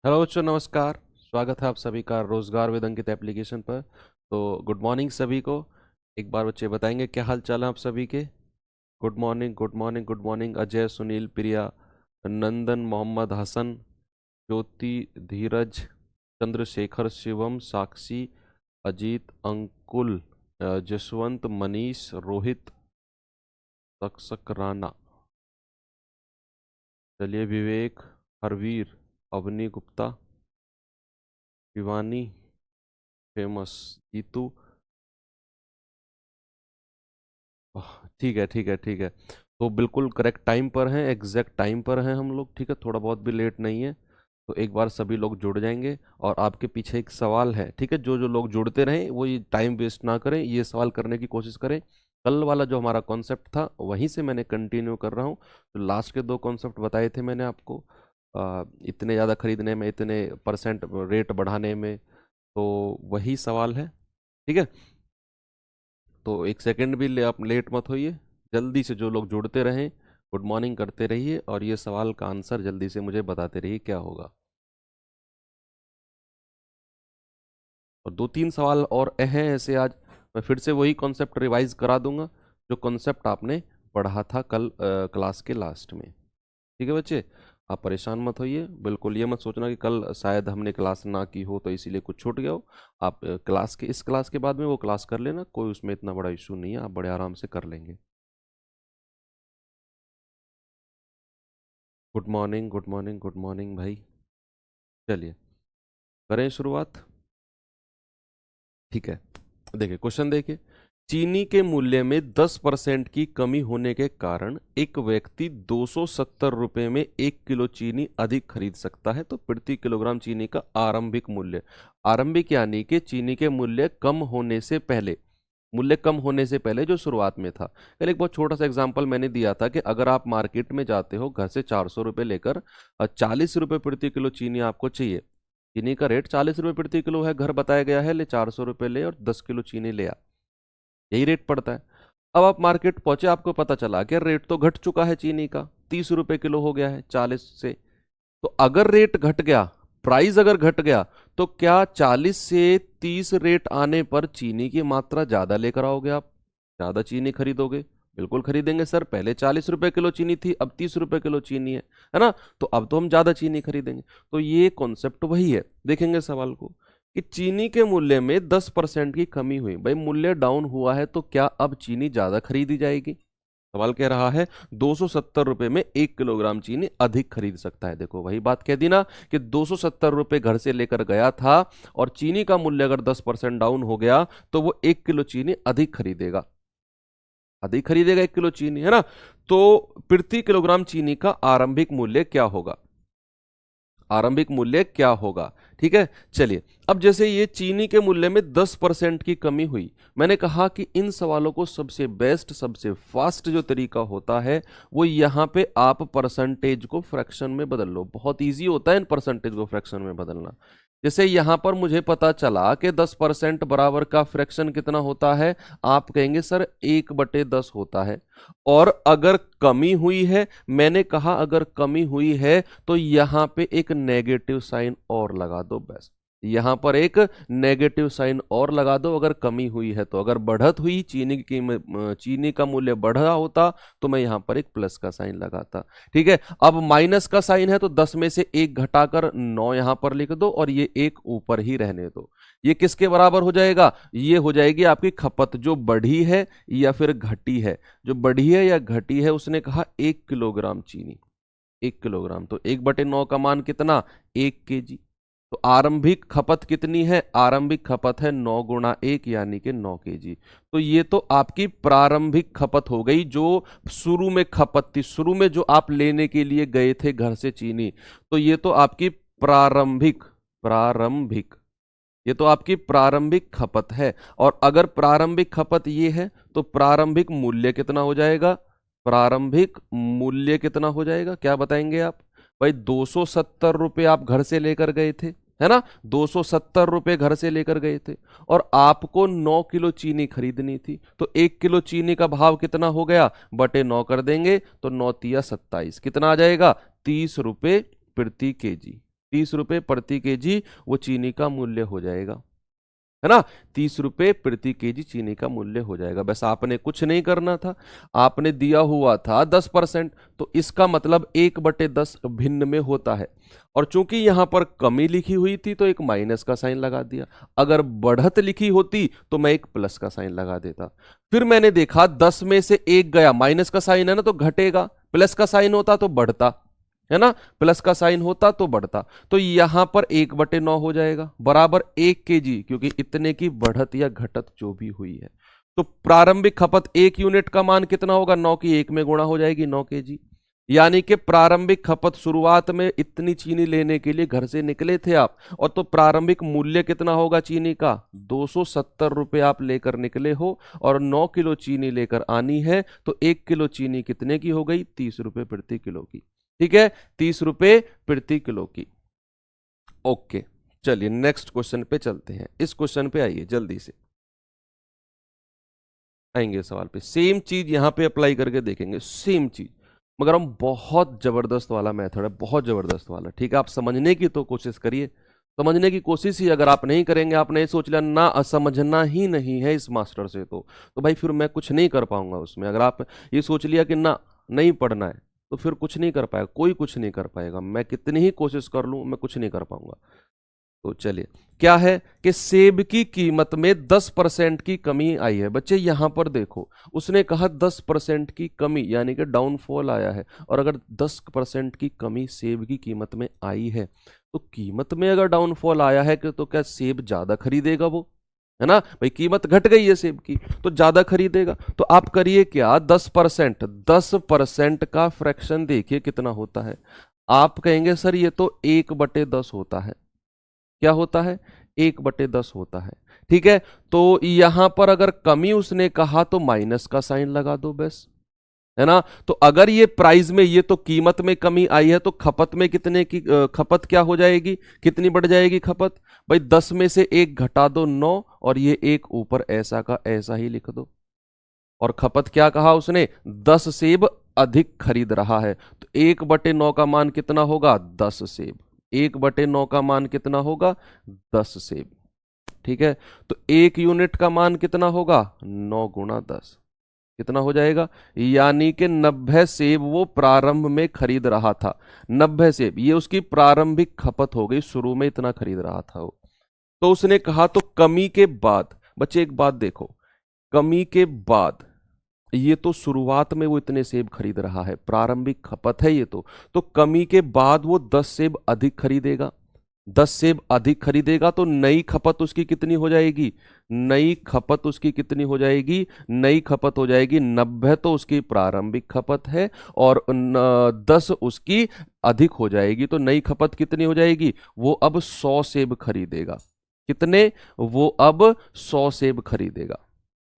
Hello बच्चों, नमस्कार। स्वागत है आप सभी का रोजगार वेद अंकित एप्लीकेशन पर। तो गुड मॉर्निंग सभी को। एक बार बच्चे बताएंगे क्या हाल चाल है आप सभी के। Good morning, good morning, good morning. Ajay, Sunil, Priya, Nandan, Mohammad, Hasan, Jyoti, Dheeraj, Chandrashekhar, Shivam, Sakshi, Ajit, Ankul, Jaswant, Manish, Rohit, Takshak, Rana, चलिए, विवेक, हरवीर, अवनी गुप्ता, शिवानी, फेमस, जीतू। ठीक है, ठीक है, ठीक है। तो बिल्कुल करेक्ट टाइम पर हैं, एग्जैक्ट टाइम पर हैं हम लोग। ठीक है, थोड़ा बहुत भी लेट नहीं है। तो एक बार सभी लोग जुड़ जाएंगे। और आपके पीछे एक सवाल है, ठीक है। जो जो लोग जुड़ते रहें वो ये टाइम वेस्ट ना करें, ये सवाल करने की कोशिश करें। कल वाला जो हमारा कॉन्सेप्ट था वहीं से मैंने कंटिन्यू कर रहा हूँ। तो लास्ट के दो कॉन्सेप्ट बताए थे मैंने आपको, इतने ज़्यादा खरीदने में, इतने परसेंट रेट बढ़ाने में। तो वही सवाल है, ठीक है। तो एक सेकंड भी आप लेट मत होइए। जल्दी से जो लोग जुड़ते रहें, गुड मॉर्निंग करते रहिए और ये सवाल का आंसर जल्दी से मुझे बताते रहिए क्या होगा। और दो तीन सवाल और हैं ऐसे आज। मैं फिर से वही कॉन्सेप्ट रिवाइज करा दूंगा जो कॉन्सेप्ट आपने पढ़ा था कल क्लास के लास्ट में। ठीक है बच्चे, आप परेशान मत होइए। बिल्कुल ये मत सोचना कि कल शायद हमने क्लास ना की हो तो इसीलिए कुछ छूट गया हो। आप क्लास के इस क्लास के बाद में वो क्लास कर लेना, कोई उसमें इतना बड़ा इशू नहीं है, आप बड़े आराम से कर लेंगे। Good morning, good morning, good morning भाई। चलिए करें शुरुआत। ठीक है, देखिए क्वेश्चन देखिए। चीनी के मूल्य में 10% की कमी होने के कारण एक व्यक्ति 270 रुपये में 1 किलो चीनी अधिक खरीद सकता है। तो प्रति किलोग्राम चीनी का आरंभिक मूल्य, आरंभिक यानी कि चीनी के मूल्य कम होने से पहले, मूल्य कम होने से पहले जो शुरुआत में था। कल एक बहुत छोटा सा एग्जांपल मैंने दिया था कि अगर आप मार्केट में जाते हो घर से 400 रुपये लेकर, 40 रुपये प्रति किलो चीनी आपको चाहिए। चीनी का रेट 40 रुपये प्रति किलो है, घर बताया गया है ले 400 रुपये ले और 10 किलो चीनी ले आ, यही रेट पड़ता है। अब आप मार्केट पहुंचे, आपको पता चला कि रेट तो घट चुका है चीनी का, 30 रुपये किलो हो गया है 40 से। तो अगर रेट घट गया, प्राइस अगर घट गया, तो क्या 40 से 30 रेट आने पर चीनी की मात्रा ज्यादा लेकर आओगे आप, ज्यादा चीनी खरीदोगे? बिल्कुल खरीदेंगे सर, पहले 40 रुपए किलो चीनी थी, अब 30 रुपए किलो चीनी है ना। तो अब तो हम ज्यादा चीनी खरीदेंगे। तो ये कॉन्सेप्ट वही है। देखेंगे सवाल को कि चीनी के मूल्य में 10% की कमी हुई। भाई मूल्य डाउन हुआ है तो क्या अब चीनी ज्यादा खरीदी जाएगी? सवाल कह रहा है 270 रुपये में 1 किलोग्राम चीनी अधिक खरीद सकता है। देखो वही बात कह दी ना कि 270 रुपये घर से लेकर गया था और चीनी का मूल्य अगर 10% डाउन हो गया तो वो 1 किलो चीनी अधिक खरीदेगा, अधिक खरीदेगा 1 किलो चीनी, है ना। तो प्रति किलोग्राम चीनी का आरंभिक मूल्य क्या होगा, आरंभिक मूल्य क्या होगा? ठीक है, चलिए। अब जैसे ये चीनी के मूल्य में 10% की कमी हुई, मैंने कहा कि इन सवालों को सबसे बेस्ट, सबसे फास्ट जो तरीका होता है वो यहां पे आप परसेंटेज को फ्रैक्शन में बदल लो। बहुत इजी होता है इन परसेंटेज को फ्रैक्शन में बदलना। जैसे यहां पर मुझे पता चला कि 10% बराबर का फ्रैक्शन कितना होता है, आप कहेंगे सर 1/10 होता है। और अगर कमी हुई है, मैंने कहा अगर कमी हुई है तो यहां पे एक नेगेटिव साइन और लगा दो, बस यहां पर एक नेगेटिव साइन और लगा दो अगर कमी हुई है। तो अगर बढ़त हुई, चीनी की कीमत, चीनी का मूल्य बढ़ा होता तो मैं यहां पर एक प्लस का साइन लगाता। ठीक है, अब माइनस का साइन है तो 10 में से 1 घटाकर 9 यहां पर लिख दो और ये एक ऊपर ही रहने दो। ये किसके बराबर हो जाएगा? ये हो जाएगी आपकी खपत जो बढ़ी है या फिर घटी है। जो बढ़ी है या घटी है, उसने कहा 1 किलोग्राम चीनी, 1 किलोग्राम, तो 1/9 का मान कितना? 1 kg। तो आरंभिक खपत कितनी है? आरंभिक खपत है 9 × 1 यानी कि 9 kg। तो ये तो आपकी प्रारंभिक खपत हो गई, जो शुरू में खपत थी, शुरू में जो आप लेने के लिए गए थे घर से चीनी। तो ये तो आपकी प्रारंभिक, प्रारंभिक, ये तो आपकी प्रारंभिक खपत है। और अगर प्रारंभिक खपत ये है तो प्रारंभिक मूल्य कितना हो जाएगा? प्रारंभिक मूल्य कितना हो जाएगा, क्या बताएंगे आप? भाई 270 रुपये आप घर से लेकर गए थे, है ना। 270 रुपये घर से लेकर गए थे और आपको 9 किलो चीनी खरीदनी थी। तो 1 किलो चीनी का भाव कितना हो गया? बटे 9 कर देंगे तो 9 × 27 कितना आ जाएगा? 30 रुपये प्रति केजी। ₹30 प्रति केजी वो चीनी का मूल्य हो जाएगा, है ना। 30 रुपए प्रति केजी चीनी का मूल्य हो जाएगा। बस आपने कुछ नहीं करना था, आपने दिया हुआ था 10%, तो इसका मतलब 1/10 भिन्न में होता है। और चूंकि यहां पर कमी लिखी हुई थी तो एक माइनस का साइन लगा दिया, अगर बढ़त लिखी होती तो मैं एक प्लस का साइन लगा देता। फिर मैंने देखा 10 में से 1 गया, माइनस का साइन है ना तो घटेगा, प्लस का साइन होता तो बढ़ता, है ना, प्लस का साइन होता तो बढ़ता। तो यहां पर 1/9 हो जाएगा बराबर 1 केजी, क्योंकि इतने की बढ़त या घटत जो भी हुई है। तो प्रारंभिक खपत 1 यूनिट का मान कितना होगा, 9 की 1 में गुणा हो जाएगी, 9 केजी। यानी कि प्रारंभिक खपत शुरुआत में इतनी चीनी लेने के लिए घर से निकले थे आप, और तो प्रारंभिक मूल्य कितना होगा चीनी का, 270 रुपए आप लेकर निकले हो, और 9 किलो चीनी लेकर आनी है, तो 1 किलो चीनी कितने की हो गई, 30 रुपए प्रति किलो की। ठीक है, 30 रुपए प्रति किलो की। ओके, चलिए नेक्स्ट क्वेश्चन पे चलते हैं। इस क्वेश्चन पे आइए जल्दी से, आएंगे सवाल पे। सेम चीज यहां पे अप्लाई करके देखेंगे, सेम चीज, मगर हम बहुत जबरदस्त वाला मेथड है, बहुत जबरदस्त वाला। ठीक है, आप समझने की तो कोशिश करिए, समझने की कोशिश ही अगर आप नहीं करेंगे, आपने ये सोच लिया ना समझना ही नहीं है इस मास्टर से, तो भाई फिर मैं कुछ नहीं कर पाऊंगा उसमें। अगर आप ये सोच लिया कि ना नहीं पढ़ना है तो फिर कुछ नहीं कर पाएगा, कोई कुछ नहीं कर पाएगा, मैं कितनी ही कोशिश कर लूं मैं कुछ नहीं कर पाऊंगा। तो चलिए, क्या है कि सेब की कीमत में 10% की कमी आई है। बच्चे यहां पर देखो, उसने कहा 10% की कमी, यानी कि डाउनफॉल आया है। और अगर 10% की कमी सेब की कीमत में आई है, तो कीमत में अगर डाउनफॉल आया है तो क्या सेब ज्यादा खरीदेगा वो, है ना भाई, कीमत घट गई है सेब की तो ज्यादा खरीदेगा। तो आप करिए क्या, 10%, 10% का फ्रैक्शन देखिए कितना होता है। आप कहेंगे सर ये तो 1/10 होता है, क्या होता है, 1/10 होता है। ठीक है, तो यहां पर अगर कमी उसने कहा तो माइनस का साइन लगा दो बस, है ना। तो अगर ये प्राइस में, ये तो कीमत में कमी आई है, तो खपत में कितने की खपत क्या हो जाएगी, कितनी बढ़ जाएगी खपत, भाई 10 में से 1 घटा दो 9, और ये एक ऊपर ऐसा का ऐसा ही लिख दो। और खपत क्या कहा उसने, 10 सेब अधिक खरीद रहा है, तो 1/9 का मान कितना होगा, 10 सेब। 1/9 का मान कितना होगा, 10 सेब। ठीक है, तो 1 यूनिट का मान कितना होगा, 9 गुणा 10, कितना हो जाएगा, यानी कि 90 सेब वो प्रारंभ में खरीद रहा था। 90 सेब ये उसकी प्रारंभिक खपत हो गई, शुरू में इतना खरीद रहा था वो। तो उसने कहा तो कमी के बाद, बच्चे एक बात देखो, कमी के बाद ये तो शुरुआत में वो इतने सेब खरीद रहा है, प्रारंभिक खपत है ये तो कमी के बाद वो 10 सेब अधिक खरीदेगा। 10 सेब अधिक खरीदेगा तो नई खपत उसकी कितनी हो जाएगी, नई खपत उसकी कितनी हो जाएगी, नई खपत हो जाएगी 90, तो उसकी प्रारंभिक खपत है, और 10 उसकी अधिक हो जाएगी, तो नई खपत कितनी हो जाएगी, वो अब 100 सेब खरीदेगा। कितने, वो अब 100 सेब खरीदेगा।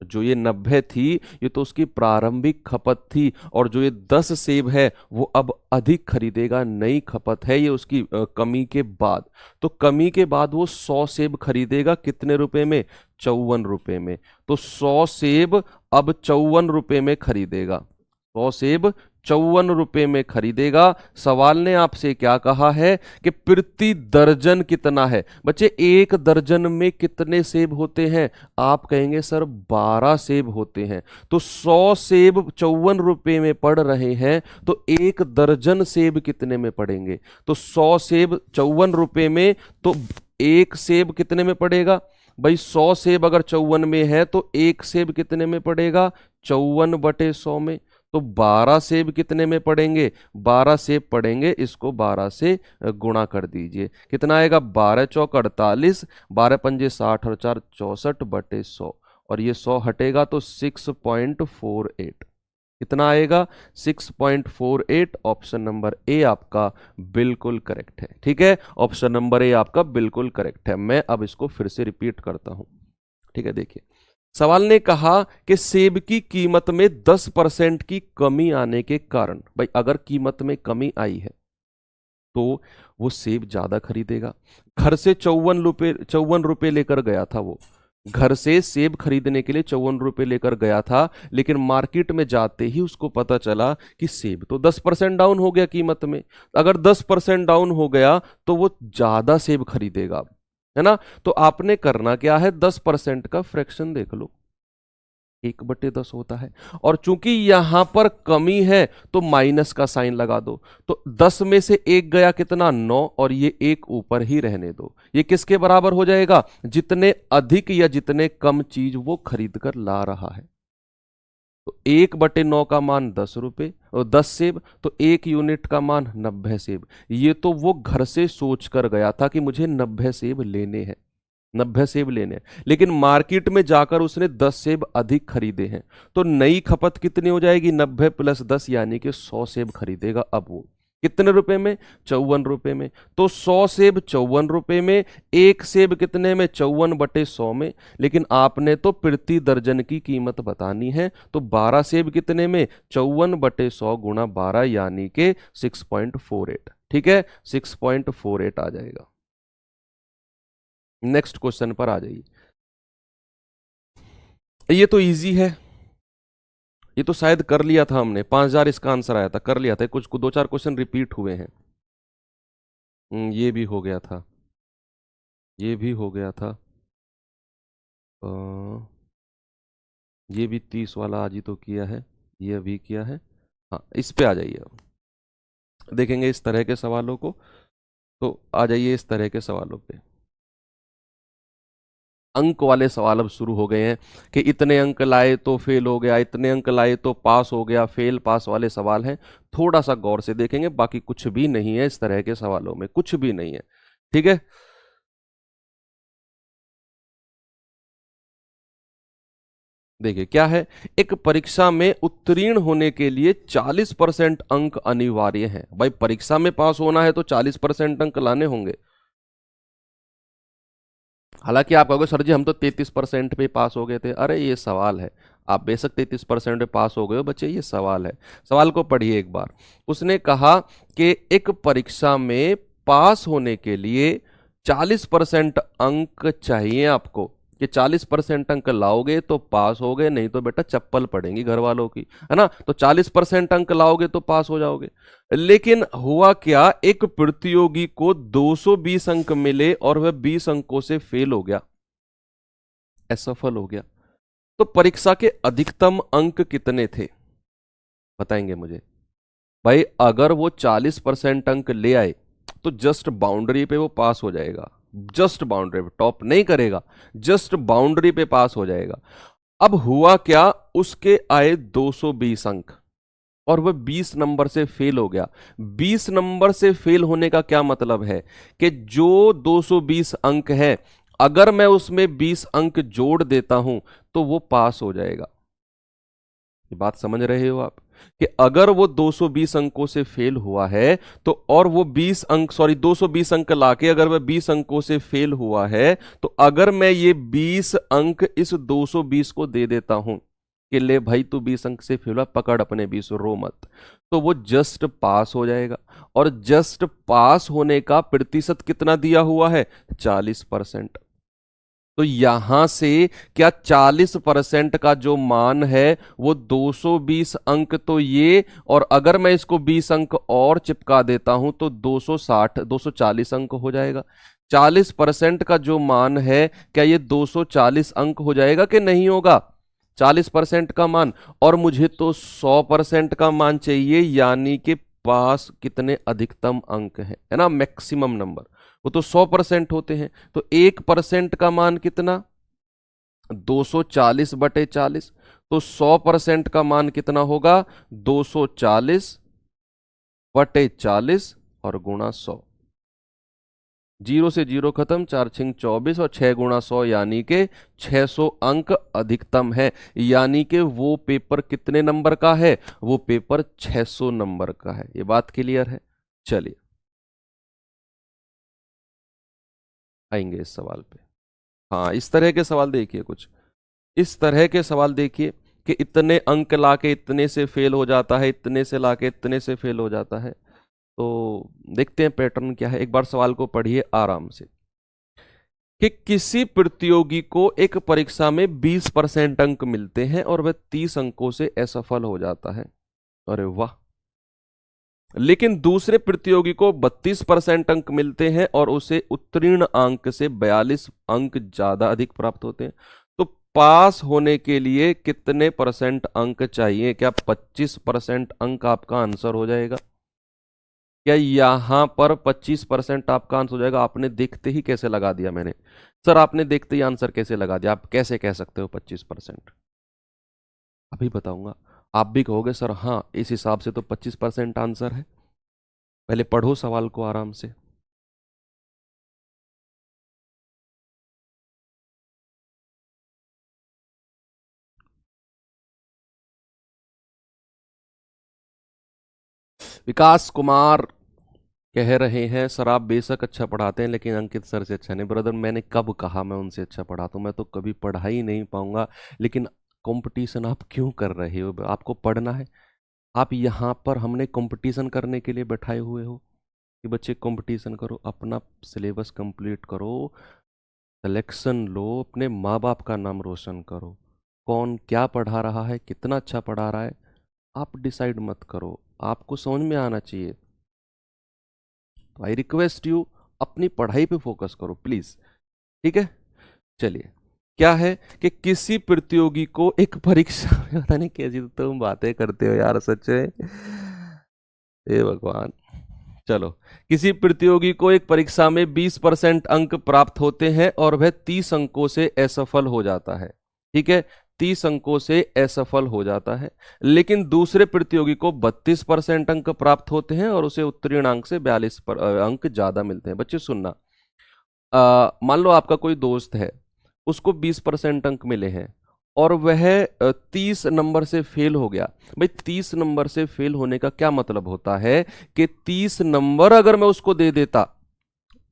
जो ये 90 थी ये तो उसकी प्रारंभिक खपत थी, और जो ये 10 सेब है वो अब अधिक खरीदेगा, नई खपत है ये उसकी कमी के बाद। तो कमी के बाद वो 100 सेब खरीदेगा, कितने रुपए में, 54 रुपए में। तो 100 सेब अब 54 रुपए में खरीदेगा, 100 सेब 54 रुपए में खरीदेगा। सवाल ने आपसे क्या कहा है कि प्रति दर्जन कितना है। बच्चे एक दर्जन में कितने सेब होते हैं, आप कहेंगे सर 12 सेब होते हैं। तो 100 सेब 54 रुपए में पड़ रहे हैं, तो एक दर्जन सेब कितने में पड़ेंगे, तो 100 सेब 54 रुपए में, तो एक सेब कितने में पड़ेगा भाई, 100 सेब अगर 54 में है तो एक सेब कितने में पड़ेगा, 54/100 में। तो 12 सेब कितने में पड़ेंगे, 12 सेब पड़ेंगे, इसको 12 से गुणा कर दीजिए, कितना आएगा, 12 चौक 48, 12 पंजे 60 और 4 64/100, और ये 100 हटेगा तो 6.48, कितना आएगा, 6.48। ऑप्शन नंबर ए आपका बिल्कुल करेक्ट है। ठीक है, ऑप्शन नंबर ए आपका बिल्कुल करेक्ट है। मैं अब इसको फिर से रिपीट करता हूं। ठीक है, देखिए सवाल ने कहा कि सेब की कीमत में 10% की कमी आने के कारण, भाई अगर कीमत में कमी आई है तो वो सेब ज्यादा खरीदेगा। घर से 54 रुपए लेकर गया था वो, घर से सेब खरीदने के लिए 54 रुपए लेकर गया था, लेकिन मार्केट में जाते ही उसको पता चला कि सेब तो 10% डाउन हो गया कीमत में। अगर 10% डाउन हो गया तो वो ज्यादा सेब खरीदेगा, है ना। तो आपने करना क्या है, 10% का फ्रैक्शन देख लो, 1/10 होता है। और चूंकि यहां पर कमी है तो माइनस का साइन लगा दो। तो 10 में से एक गया कितना, 9, और ये एक ऊपर ही रहने दो। ये किसके बराबर हो जाएगा, जितने अधिक या जितने कम चीज वो खरीद कर ला रहा है। तो 1/9 का मान 10 रुपए और 10 सेब, तो 1 यूनिट का मान 90 सेब। ये तो वो घर से सोच कर गया था कि मुझे 90 सेब लेने हैं, 90 सेब लेने हैं, लेकिन मार्केट में जाकर उसने 10 सेब अधिक खरीदे हैं। तो नई खपत कितनी हो जाएगी, 90 + 10 यानी कि 100 सेब खरीदेगा। अब वो कितने रुपए में, 54 रुपए में। तो 100 सेब 54 रुपए में, एक सेब कितने में, 54/100 में। लेकिन आपने तो प्रति दर्जन की कीमत बतानी है, तो 12 सेब कितने में, 54/100 गुणा 12 यानी कि 6.48। ठीक है, 6.48 आ जाएगा। नेक्स्ट क्वेश्चन पर आ जाइए। ये तो इजी है, ये तो शायद कर लिया था हमने, 5000 इसका आंसर आया था, कर लिया था। कुछ 2-4 क्वेश्चन रिपीट हुए हैं। ये भी हो गया था, ये भी हो गया था। अ, ये भी 30 वाला आज ही तो किया है, ये अभी किया है। हाँ, इस पे आ जाइए। अब देखेंगे इस तरह के सवालों को, तो आ जाइए इस तरह के सवालों पे। अंक वाले सवाल अब शुरू हो गए हैं कि इतने अंक लाए तो फेल हो गया, इतने अंक लाए तो पास हो गया, फेल पास वाले सवाल हैं। थोड़ा सा गौर से देखेंगे, बाकी कुछ भी नहीं है इस तरह के सवालों में, कुछ भी नहीं है। ठीक है, देखिए क्या है। एक परीक्षा में उत्तीर्ण होने के लिए 40% अंक अनिवार्य हैं। भाई परीक्षा में पास होना है तो 40% अंक लाने होंगे। हालांकि आप कहोगे सर जी हम तो 33% पे पास हो गए थे। अरे ये सवाल है, आप बेशक 33% पे पास हो गए हो बच्चे, ये सवाल है। सवाल को पढ़िए एक बार। उसने कहा कि एक परीक्षा में पास होने के लिए 40% अंक चाहिए आपको, कि 40% अंक लाओगे तो पास हो गए, नहीं तो बेटा चप्पल पड़ेंगी घर वालों की, है ना। तो 40% अंक लाओगे तो पास हो जाओगे। लेकिन हुआ क्या, एक प्रतियोगी को 220 अंक मिले और वह 20 अंकों से फेल हो गया, असफल हो गया। तो परीक्षा के अधिकतम अंक कितने थे, बताएंगे मुझे। भाई अगर वो 40% अंक ले आए तो जस्ट बाउंड्री पे वो पास हो जाएगा, जस्ट बाउंड्री पे, टॉप नहीं करेगा, जस्ट बाउंड्री पे पास हो जाएगा। अब हुआ क्या, उसके आए 220 अंक और वह 20 नंबर से फेल हो गया। 20 नंबर से फेल होने का क्या मतलब है कि जो 220 अंक है, अगर मैं उसमें 20 अंक जोड़ देता हूं तो वो पास हो जाएगा। ये बात समझ रहे हो आप, कि अगर वो 220 अंकों से फेल हुआ है तो, और वो 20 अंक, सॉरी 220 अंक लाके अगर वह 20 अंकों से फेल हुआ है, तो अगर मैं ये 20 अंक इस 220 को दे देता हूं कि ले भाई तू 20 अंक से फेल हुआ, पकड़ अपने 20, रो मत, तो वो जस्ट पास हो जाएगा। और जस्ट पास होने का प्रतिशत कितना दिया हुआ है, 40%। तो यहां से क्या 40% का जो मान है वो 220 अंक तो ये, और अगर मैं इसको 20 अंक और चिपका देता हूं तो 260 240 अंक हो जाएगा। 40% का जो मान है, क्या ये 240 अंक हो जाएगा कि नहीं होगा, 40% का मान। और मुझे तो 100% का मान चाहिए, यानी कि पास कितने अधिकतम अंक हैं, है ना, मैक्सिमम नंबर। वो तो 100% होते हैं, तो 1% का मान कितना, 240/40। तो 100% का मान कितना होगा, 240/40 और गुणा 100। जीरो से जीरो खत्म, 4×6 = 24 और 6×100 यानी कि 600 अंक अधिकतम है। यानी कि वो पेपर कितने नंबर का है, वो पेपर 600 नंबर का है। ये बात क्लियर है। चलिए आएंगे इस सवाल पे। हाँ, इस तरह के सवाल देखिए, कुछ इस तरह के सवाल देखिए कि इतने अंक लाके इतने से फेल हो जाता है, इतने से लाके इतने से फेल हो जाता है। तो देखते हैं पैटर्न क्या है। एक बार सवाल को पढ़िए आराम से। कि किसी प्रतियोगी को एक परीक्षा में 20% अंक मिलते हैं और वह 30 अंकों से असफल हो जाता है। अरे वाह। लेकिन दूसरे प्रतियोगी को 32% अंक मिलते हैं और उसे उत्तीर्ण अंक से 42 अंक ज्यादा अधिक प्राप्त होते हैं। तो पास होने के लिए कितने परसेंट अंक चाहिए? क्या 25% अंक आपका आंसर हो जाएगा? क्या यहां पर 25% आपका आंसर हो जाएगा? आपने देखते ही कैसे लगा दिया? मैंने सर आपने देखते ही आंसर कैसे लगा दिया? आप कैसे कह सकते हो 25%? अभी बताऊंगा। आप भी कहोगे सर हाँ इस हिसाब से तो 25% आंसर है। पहले पढ़ो सवाल को आराम से। विकास कुमार कह रहे हैं सर आप बेशक अच्छा पढ़ाते हैं लेकिन अंकित सर से अच्छा नहीं। ब्रदर मैंने कब कहा मैं उनसे अच्छा पढ़ाता हूं? मैं तो कभी पढ़ा ही नहीं पाऊंगा। लेकिन कंपटीशन आप क्यों कर रहे हो? आपको पढ़ना है। आप यहाँ पर हमने कंपटीशन करने के लिए बैठाए हुए हो कि बच्चे कंपटीशन करो, अपना सिलेबस कंप्लीट करो, सिलेक्शन लो, अपने माँ बाप का नाम रोशन करो। कौन क्या पढ़ा रहा है, कितना अच्छा पढ़ा रहा है, आप डिसाइड मत करो। आपको समझ में आना चाहिए। तो आई रिक्वेस्ट यू अपनी पढ़ाई पे फोकस करो प्लीज। ठीक है चलिए। क्या है कि किसी प्रतियोगी को एक परीक्षा में पता नहीं कैसी तो तुम बातें करते हो यार सच में। हे भगवान। चलो। किसी प्रतियोगी को एक परीक्षा में 20% अंक प्राप्त होते हैं और वह 30 अंकों से असफल हो जाता है। ठीक है 30 अंकों से असफल हो जाता है। लेकिन दूसरे प्रतियोगी को 32% अंक प्राप्त होते हैं और उसे उत्तीर्ण अंक से 42 अंक ज्यादा मिलते हैं। बच्चे सुनना। मान लो आपका कोई दोस्त है, उसको 20% अंक मिले हैं और वह 30 नंबर से फेल हो गया। भाई 30 नंबर से फेल होने का क्या मतलब होता है कि 30 नंबर अगर मैं उसको दे देता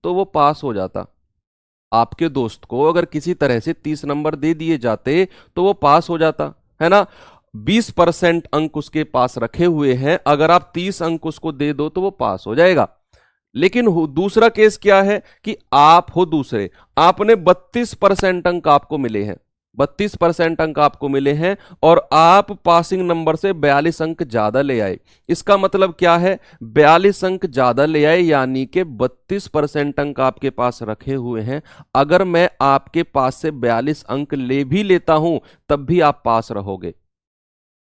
तो वो पास हो जाता। आपके दोस्त को अगर किसी तरह से 30 नंबर दे दिए जाते तो वो पास हो जाता है ना। 20% अंक उसके पास रखे हुए हैं, अगर आप 30 अंक उसको दे दो तो वो पास हो जाएगा। लेकिन दूसरा केस क्या है कि आप हो दूसरे, आपने 32% अंक आपको मिले हैं, 32% अंक आपको मिले हैं और आप पासिंग नंबर से 42 अंक ज्यादा ले आए। इसका मतलब क्या है? 42 अंक ज्यादा ले आए यानी कि 32% अंक आपके पास रखे हुए हैं। अगर मैं आपके पास से 42 अंक ले भी लेता हूं तब भी आप पास रहोगे,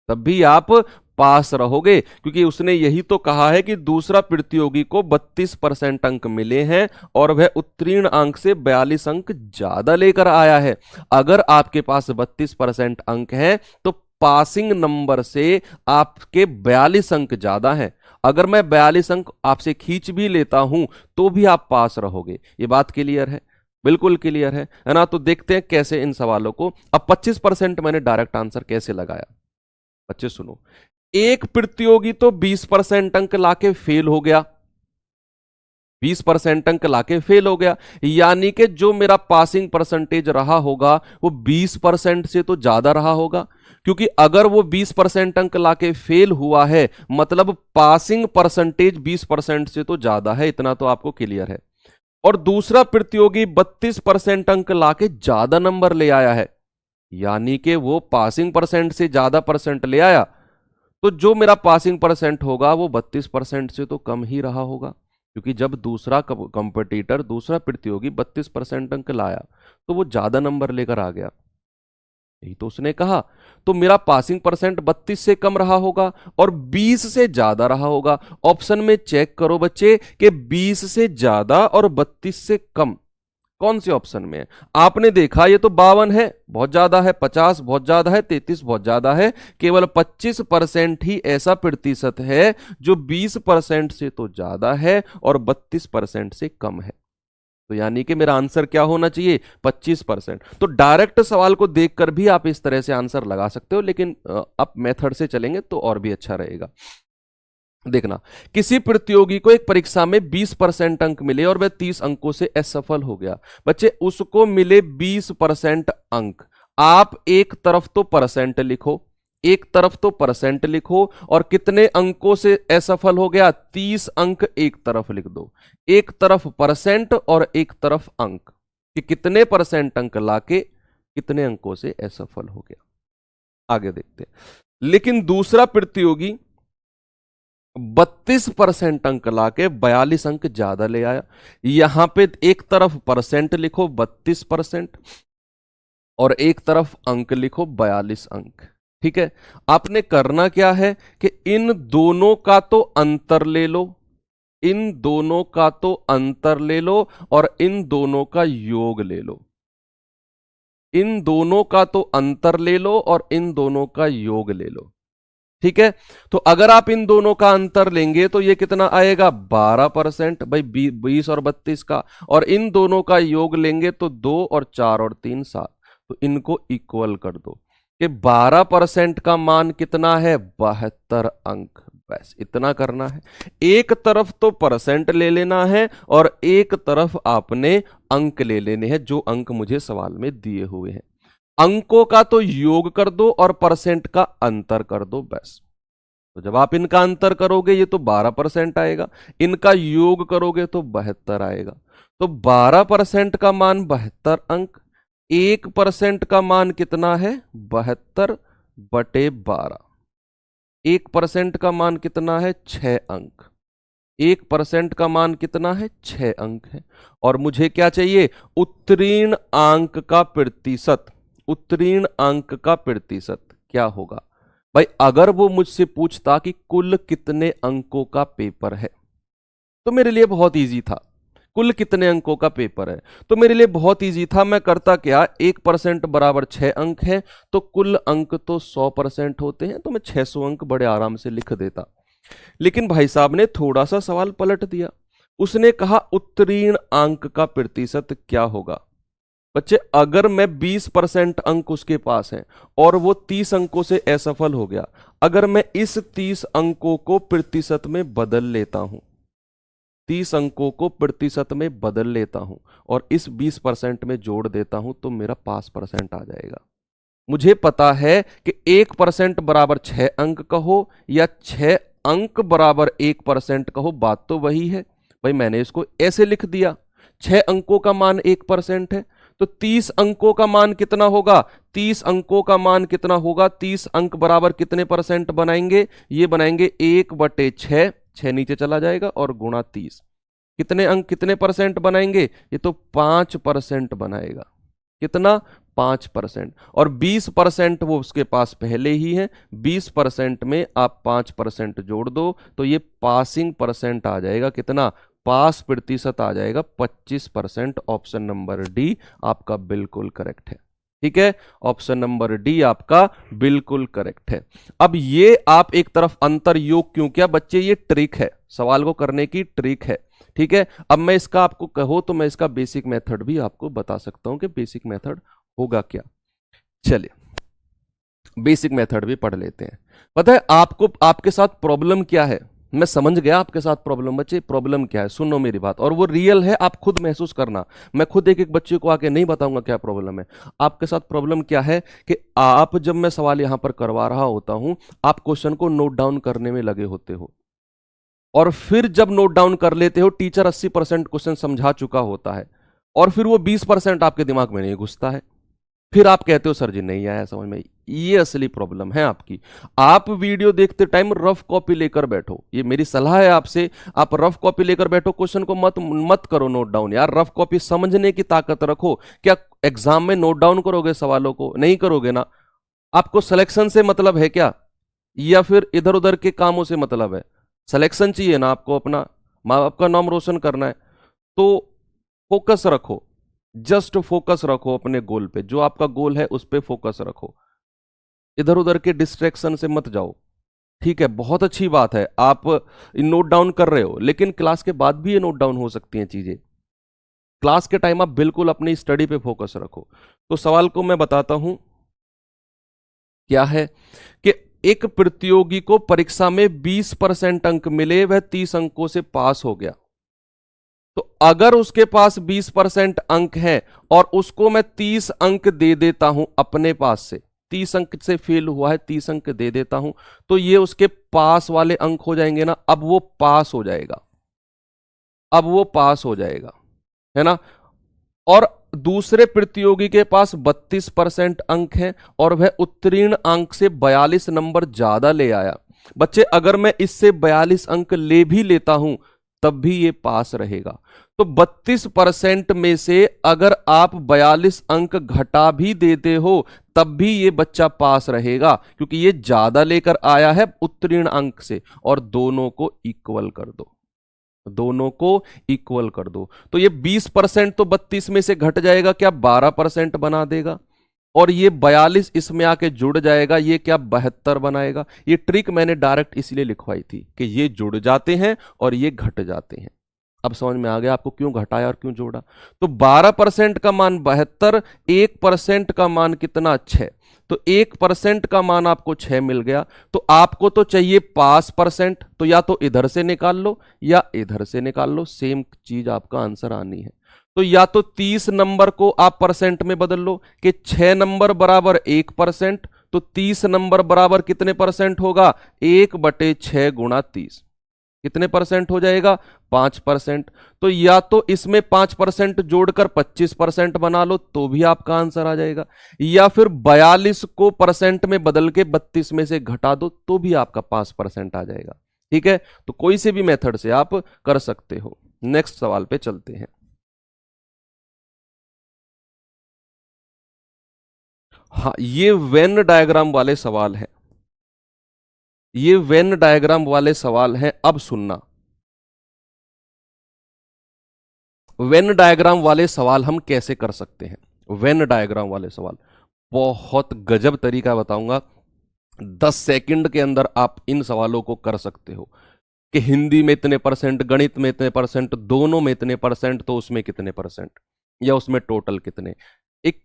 तब भी आप पास रहोगे, क्योंकि उसने यही तो कहा है कि दूसरा प्रतियोगी को 32% अंक मिले हैं और वह उत्तीर्ण अंक से 42 अंक ज्यादा लेकर आया है। अगर आपके पास 32% अंक हैं तो पासिंग नंबर से आपके 42 अंक ज्यादा हैं। अगर मैं 42 अंक आपसे खींच भी लेता हूं तो भी आप पास रहोगे। ये बात क्लियर है? बिल्कुल क्लियर है ना? तो देखते हैं कैसे इन सवालों को। अब 25% मैंने डायरेक्ट आंसर कैसे लगाया, बच्चे सुनो। एक प्रतियोगी तो 20% अंक लाके फेल हो गया, 20% अंक लाके फेल हो गया, यानी कि जो मेरा पासिंग परसेंटेज रहा होगा वो 20% से तो ज्यादा रहा होगा। क्योंकि अगर वो 20% अंक लाके फेल हुआ है मतलब पासिंग परसेंटेज 20% से तो ज्यादा है, इतना तो आपको क्लियर है। और दूसरा प्रतियोगी 32% अंक लाके ज्यादा नंबर ले आया है, यानी कि वो पासिंग परसेंट से ज्यादा परसेंट ले आया, तो जो मेरा पासिंग परसेंट होगा वो 32% से तो कम ही रहा होगा। क्योंकि जब दूसरा कंपटीटर, दूसरा प्रतियोगी 32% अंक लाया तो वो ज्यादा नंबर लेकर आ गया, यही तो उसने कहा। तो मेरा पासिंग परसेंट 32 से कम रहा होगा और 20 से ज्यादा रहा होगा। ऑप्शन में चेक करो बच्चे कि 20 से ज्यादा और 32 से कम कौन से ऑप्शन में है। आपने देखा ये तो 52 है, बहुत ज्यादा है, 50 बहुत ज्यादा है, 33 बहुत ज्यादा है। केवल 25% ही ऐसा प्रतिशत है जो 20% से तो ज्यादा है और 32% से कम है। तो यानी कि मेरा आंसर क्या होना चाहिए? 25%। तो डायरेक्ट सवाल को देखकर भी आप इस तरह से आंसर लगा सकते हो, लेकिन आप मेथड से चलेंगे तो और भी अच्छा रहेगा। देखना, किसी प्रतियोगी को एक परीक्षा में 20% अंक मिले और वह 30 अंकों से असफल हो गया। बच्चे उसको मिले 20% अंक। आप एक तरफ तो परसेंट लिखो, एक तरफ तो परसेंट लिखो और कितने अंकों से असफल हो गया? 30 अंक एक तरफ लिख दो। एक तरफ परसेंट और एक तरफ अंक। कि कितने परसेंट अंक लाके कितने अंकों से असफल हो गया। आगे देखते हैं। लेकिन दूसरा प्रतियोगी 32% अंक लाके 42 अंक ज्यादा ले आया। यहां पे एक तरफ परसेंट लिखो 32% और एक तरफ अंक लिखो 42 अंक। ठीक है, आपने करना क्या है कि इन दोनों का तो अंतर ले लो, इन दोनों का तो अंतर ले लो और इन दोनों का योग ले लो, इन दोनों का तो अंतर ले लो और इन दोनों का योग ले लो। ठीक है, तो अगर आप इन दोनों का अंतर लेंगे तो ये कितना आएगा 12%, भाई 20 और 32 का, और इन दोनों का योग लेंगे तो 2 और 4 और 3 7, तो इनको इक्वल कर दो कि 12% का मान कितना है 72 अंक। बस इतना करना है। एक तरफ तो परसेंट ले लेना है और एक तरफ आपने अंक ले लेने हैं जो अंक मुझे सवाल में दिए हुए हैं। अंकों का तो योग कर दो और परसेंट का अंतर कर दो बस। तो जब आप इनका अंतर करोगे ये तो 12% आएगा, इनका योग करोगे तो 72 आएगा। तो 12% का मान 72 अंक, 1% का मान कितना है 72/12। 1% का मान कितना है 6 अंक, 1% का मान कितना है 6 अंक है। और मुझे क्या चाहिए उत्तीर्ण अंक का प्रतिशत। उत्तीर्ण अंक का प्रतिशत क्या होगा भाई, अगर वो मुझसे पूछता कि कुल कितने अंकों का पेपर है तो मेरे लिए बहुत इजी था। कुल कितने अंकों का पेपर है तो मेरे लिए बहुत इजी था। मैं करता क्या, 1% बराबर 6 अंक है तो कुल अंक तो 100% होते हैं, तो मैं 600 अंक बड़े आराम से लिख देता। लेकिन भाई साहब ने थोड़ा सा सवाल पलट दिया। उसने कहा उत्तीर्ण अंक का प्रतिशत क्या होगा। बच्चे अगर मैं 20% अंक उसके पास है और वो 30 अंकों से असफल हो गया, अगर मैं इस 30 अंकों को प्रतिशत में बदल लेता हूं, 30 अंकों को प्रतिशत में बदल लेता हूं और इस 20% में जोड़ देता हूं तो मेरा पास परसेंट आ जाएगा। मुझे पता है कि 1% बराबर 6 अंक कहो या 6 अंक बराबर 1% कहो, बात तो वही है। भाई मैंने इसको ऐसे लिख दिया, 6 अंकों का मान 1% है तो 30 अंकों का मान कितना होगा, 30 अंकों का मान कितना होगा, 30 अंक बराबर कितने परसेंट बनाएंगे, ये बनाएंगे 1/6, 6 नीचे चला जाएगा और गुणा 30। कितने अंक कितने परसेंट बनाएंगे, ये तो 5% बनाएगा। कितना 5%। और 20% वो उसके पास पहले ही है, 20% में आप 5% जोड़ दो तो ये पासिंग परसेंट आ जाएगा। कितना पास प्रतिशत आ जाएगा 25%। ऑप्शन नंबर डी आपका बिल्कुल करेक्ट है। ठीक है, ऑप्शन नंबर डी आपका बिल्कुल करेक्ट है। अब ये आप एक तरफ अंतर योग क्यों किया बच्चे, ये ट्रिक है, सवाल को करने की ट्रिक है। ठीक है, अब मैं इसका आपको कहो तो मैं इसका बेसिक मेथड भी आपको बता सकता हूं कि बेसिक मेथड होगा क्या। चलिए बेसिक मेथड भी पढ़ लेते हैं। पता है आपको आपके साथ प्रॉब्लम क्या है, मैं समझ गया आपके साथ प्रॉब्लम। बच्चे प्रॉब्लम क्या है सुनो मेरी बात, और वो रियल है, आप खुद महसूस करना। मैं खुद एक एक बच्चे को आके नहीं बताऊंगा क्या प्रॉब्लम है। आपके साथ प्रॉब्लम क्या है कि आप जब मैं सवाल यहां पर करवा रहा होता हूं, आप क्वेश्चन को नोट डाउन करने में लगे होते हो, और फिर जब नोट डाउन कर लेते हो टीचर 80% क्वेश्चन समझा चुका होता है और फिर वो 20% आपके दिमाग में नहीं घुसता है। फिर आप कहते हो सर जी नहीं आया समझ में। ये असली प्रॉब्लम है आपकी। आप वीडियो देखते टाइम रफ कॉपी लेकर बैठो, ये मेरी सलाह है आपसे। आप रफ कॉपी लेकर बैठो, क्वेश्चन को मत करो नोट डाउन यार। रफ कॉपी समझने की ताकत रखो। क्या एग्जाम में नोट डाउन करोगे सवालों को, नहीं करोगे ना। आपको सिलेक्शन से मतलब है क्या, या फिर इधर उधर के कामों से मतलब है। सिलेक्शन चाहिए ना आपको, अपना माँ बाप का नाम रोशन करना है, तो फोकस रखो, जस्ट फोकस रखो अपने गोल पे। जो आपका गोल है उस पे फोकस रखो, इधर उधर के डिस्ट्रैक्शन से मत जाओ। ठीक है, बहुत अच्छी बात है आप नोट डाउन कर रहे हो, लेकिन क्लास के बाद भी ये नोट डाउन हो सकती हैं चीजें। क्लास के टाइम आप बिल्कुल अपनी स्टडी पे फोकस रखो। तो सवाल को मैं बताता हूं क्या है कि एक प्रतियोगी को परीक्षा में 20% अंक मिले, वह 30 अंकों से पास हो गया। तो अगर उसके पास 20% अंक है और उसको मैं 30 अंक दे देता हूं अपने पास से, 30 अंक से फेल हुआ है 30 अंक दे देता हूं, तो ये उसके पास वाले अंक हो जाएंगे ना। अब वो पास हो जाएगा, अब वो पास हो जाएगा, है ना। और दूसरे प्रतियोगी के पास 32% अंक हैं और वह उत्तीर्ण अंक से 42 नंबर ज्यादा ले आया। बच्चे अगर मैं इससे 42 अंक ले भी लेता हूं तब भी ये पास रहेगा। तो 32% में से अगर आप 42 अंक घटा भी देते हो तब भी ये बच्चा पास रहेगा, क्योंकि ये ज्यादा लेकर आया है उत्तीर्ण अंक से। और दोनों को इक्वल कर दो, दोनों को इक्वल कर दो। तो ये 20% तो 32 में से घट जाएगा, क्या 12% बना देगा। और ये 42 इसमें आके जुड़ जाएगा, ये क्या 72 बनाएगा। ये ट्रिक मैंने डायरेक्ट इसलिए लिखवाई थी कि ये जुड़ जाते हैं और ये घट जाते हैं। अब समझ में आ गया आपको क्यों घटाया और क्यों जोड़ा। तो 12% का मान 72, 1% का मान कितना 6, तो 1% का मान आपको 6 मिल गया। तो आपको तो चाहिए पास परसेंट, तो या तो इधर से निकाल लो या इधर से निकाल लो, सेम चीज आपका आंसर आनी है। तो या तो 30 नंबर को आप परसेंट में बदल लो कि 6 नंबर बराबर 1%, तो 30 नंबर बराबर कितने परसेंट होगा, 1/6 गुणा 30, कितने परसेंट हो जाएगा, 5%। तो या तो इसमें 5% जोड़कर 25% बना लो तो भी आपका आंसर आ जाएगा, या फिर 42 को परसेंट में बदल के 32 में से घटा दो तो भी आपका 5% आ जाएगा। ठीक है, तो कोई से भी मेथड से आप कर सकते हो। नेक्स्ट सवाल पे चलते हैं। हाँ, ये वेन डायग्राम वाले सवाल हैं, ये वेन डायग्राम वाले सवाल हैं। अब सुनना, वेन डायग्राम वाले सवाल हम कैसे कर सकते हैं। वेन डायग्राम वाले सवाल बहुत गजब तरीका बताऊंगा, 10 सेकंड के अंदर आप इन सवालों को कर सकते हो कि हिंदी में इतने परसेंट, गणित में इतने परसेंट, दोनों में इतने परसेंट, तो उसमें कितने परसेंट, या उसमें टोटल कितने। एक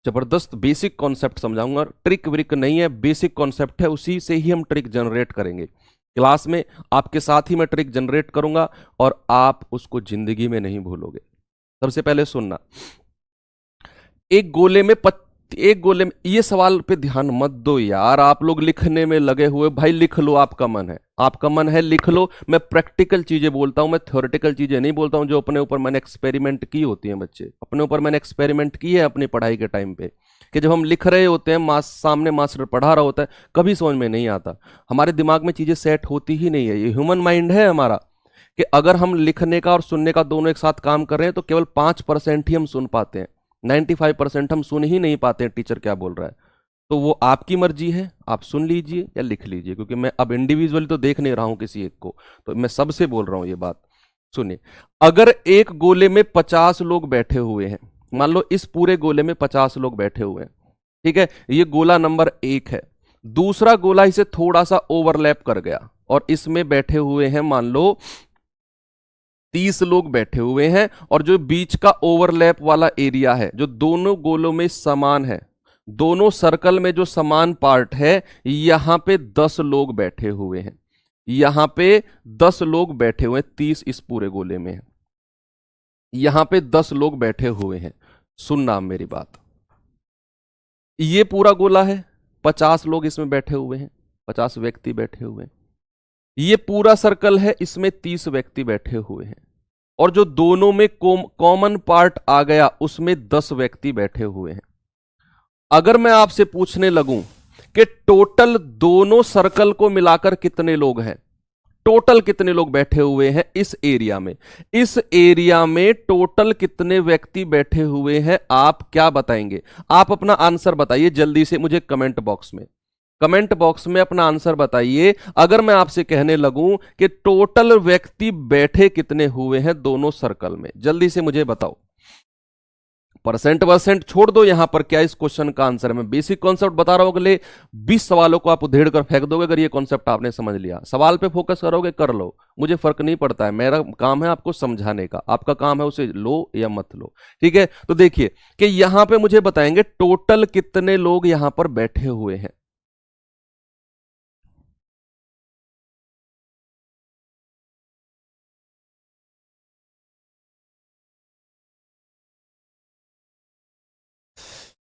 जबरदस्त बेसिक कॉन्सेप्ट समझाऊंगा, ट्रिक व्रिक नहीं है, बेसिक कॉन्सेप्ट है, उसी से ही हम ट्रिक जनरेट करेंगे। क्लास में आपके साथ ही मैं ट्रिक जनरेट करूंगा और आप उसको जिंदगी में नहीं भूलोगे। सबसे पहले सुनना, एक गोले में एक गोले में, ये सवाल पे ध्यान मत दो यार, आप लोग लिखने में लगे हुए, भाई लिख लो, आपका मन है, आपका मन है लिख लो। मैं प्रैक्टिकल चीजें बोलता हूं, मैं थ्योरेटिकल चीजें नहीं बोलता हूं, जो अपने ऊपर मैंने एक्सपेरिमेंट की होती हैं। बच्चे अपने ऊपर मैंने एक्सपेरिमेंट की है अपनी पढ़ाई के टाइम पे, कि जब हम लिख रहे होते हैं, सामने मास्टर पढ़ा रहा होता है, कभी समझ में नहीं आता, हमारे दिमाग में चीजें सेट होती ही नहीं है। ये ह्यूमन माइंड है हमारा, कि अगर हम लिखने का और सुनने का दोनों एक साथ काम कर रहे हैं तो केवल 5% ही हम सुन पाते हैं, 95% हम सुन ही नहीं पाते हैं टीचर क्या बोल रहा है। तो वो आपकी मर्जी है, आप सुन लीजिए या लिख लीजिए, क्योंकि मैं अब इंडिविजुअली तो देख नहीं रहा हूं किसी एक को, तो मैं सबसे बोल रहा हूं ये बात। सुनिए, अगर एक गोले में 50 लोग बैठे हुए हैं, मान लो इस पूरे गोले में 50 लोग बैठे हुए हैं, ठीक है, ये गोला नंबर 1 है। दूसरा गोला इसे थोड़ा सा ओवरलैप कर गया और इसमें बैठे हुए हैं मान लो 30 लोग बैठे हुए हैं, और जो बीच का ओवरलैप वाला एरिया है, जो दोनों गोलों में समान है, दोनों सर्कल में जो समान पार्ट है, यहां पे 10 लोग बैठे हुए हैं, यहां पे 10 लोग बैठे हुए हैं, 30 इस पूरे गोले में है, यहां पे 10 लोग बैठे हुए हैं। सुनना मेरी बात, ये पूरा गोला है, 50 लोग इसमें बैठे हुए हैं, 50 व्यक्ति बैठे हुए हैं। ये पूरा सर्कल है, इसमें 30 व्यक्ति बैठे हुए हैं, और जो दोनों में कॉमन पार्ट आ गया उसमें 10 व्यक्ति बैठे हुए हैं। अगर मैं आपसे पूछने लगूं कि टोटल दोनों सर्कल को मिलाकर कितने लोग हैं, टोटल कितने लोग बैठे हुए हैं इस एरिया में, इस एरिया में टोटल कितने व्यक्ति बैठे हुए हैं, आप क्या बताएंगे। आप अपना आंसर बताइए जल्दी से मुझे कमेंट बॉक्स में, कमेंट बॉक्स में अपना आंसर बताइए। अगर मैं आपसे कहने लगूं कि टोटल व्यक्ति बैठे कितने हुए हैं दोनों सर्कल में, जल्दी से मुझे बताओ। परसेंट परसेंट छोड़ दो, यहां पर क्या इस क्वेश्चन का आंसर है। मैं बेसिक कॉन्सेप्ट बता रहा हूं, अगले 20 सवालों को आप उधेड़ कर फेंक दोगे अगर ये कॉन्सेप्ट आपने समझ लिया। सवाल पे फोकस करोगे कर लो, मुझे फर्क नहीं पड़ता है, मेरा काम है आपको समझाने का, आपका काम है उसे लो या मत लो। ठीक है, तो देखिए कि यहां पे मुझे बताएंगे टोटल कितने लोग यहां पर बैठे हुए हैं।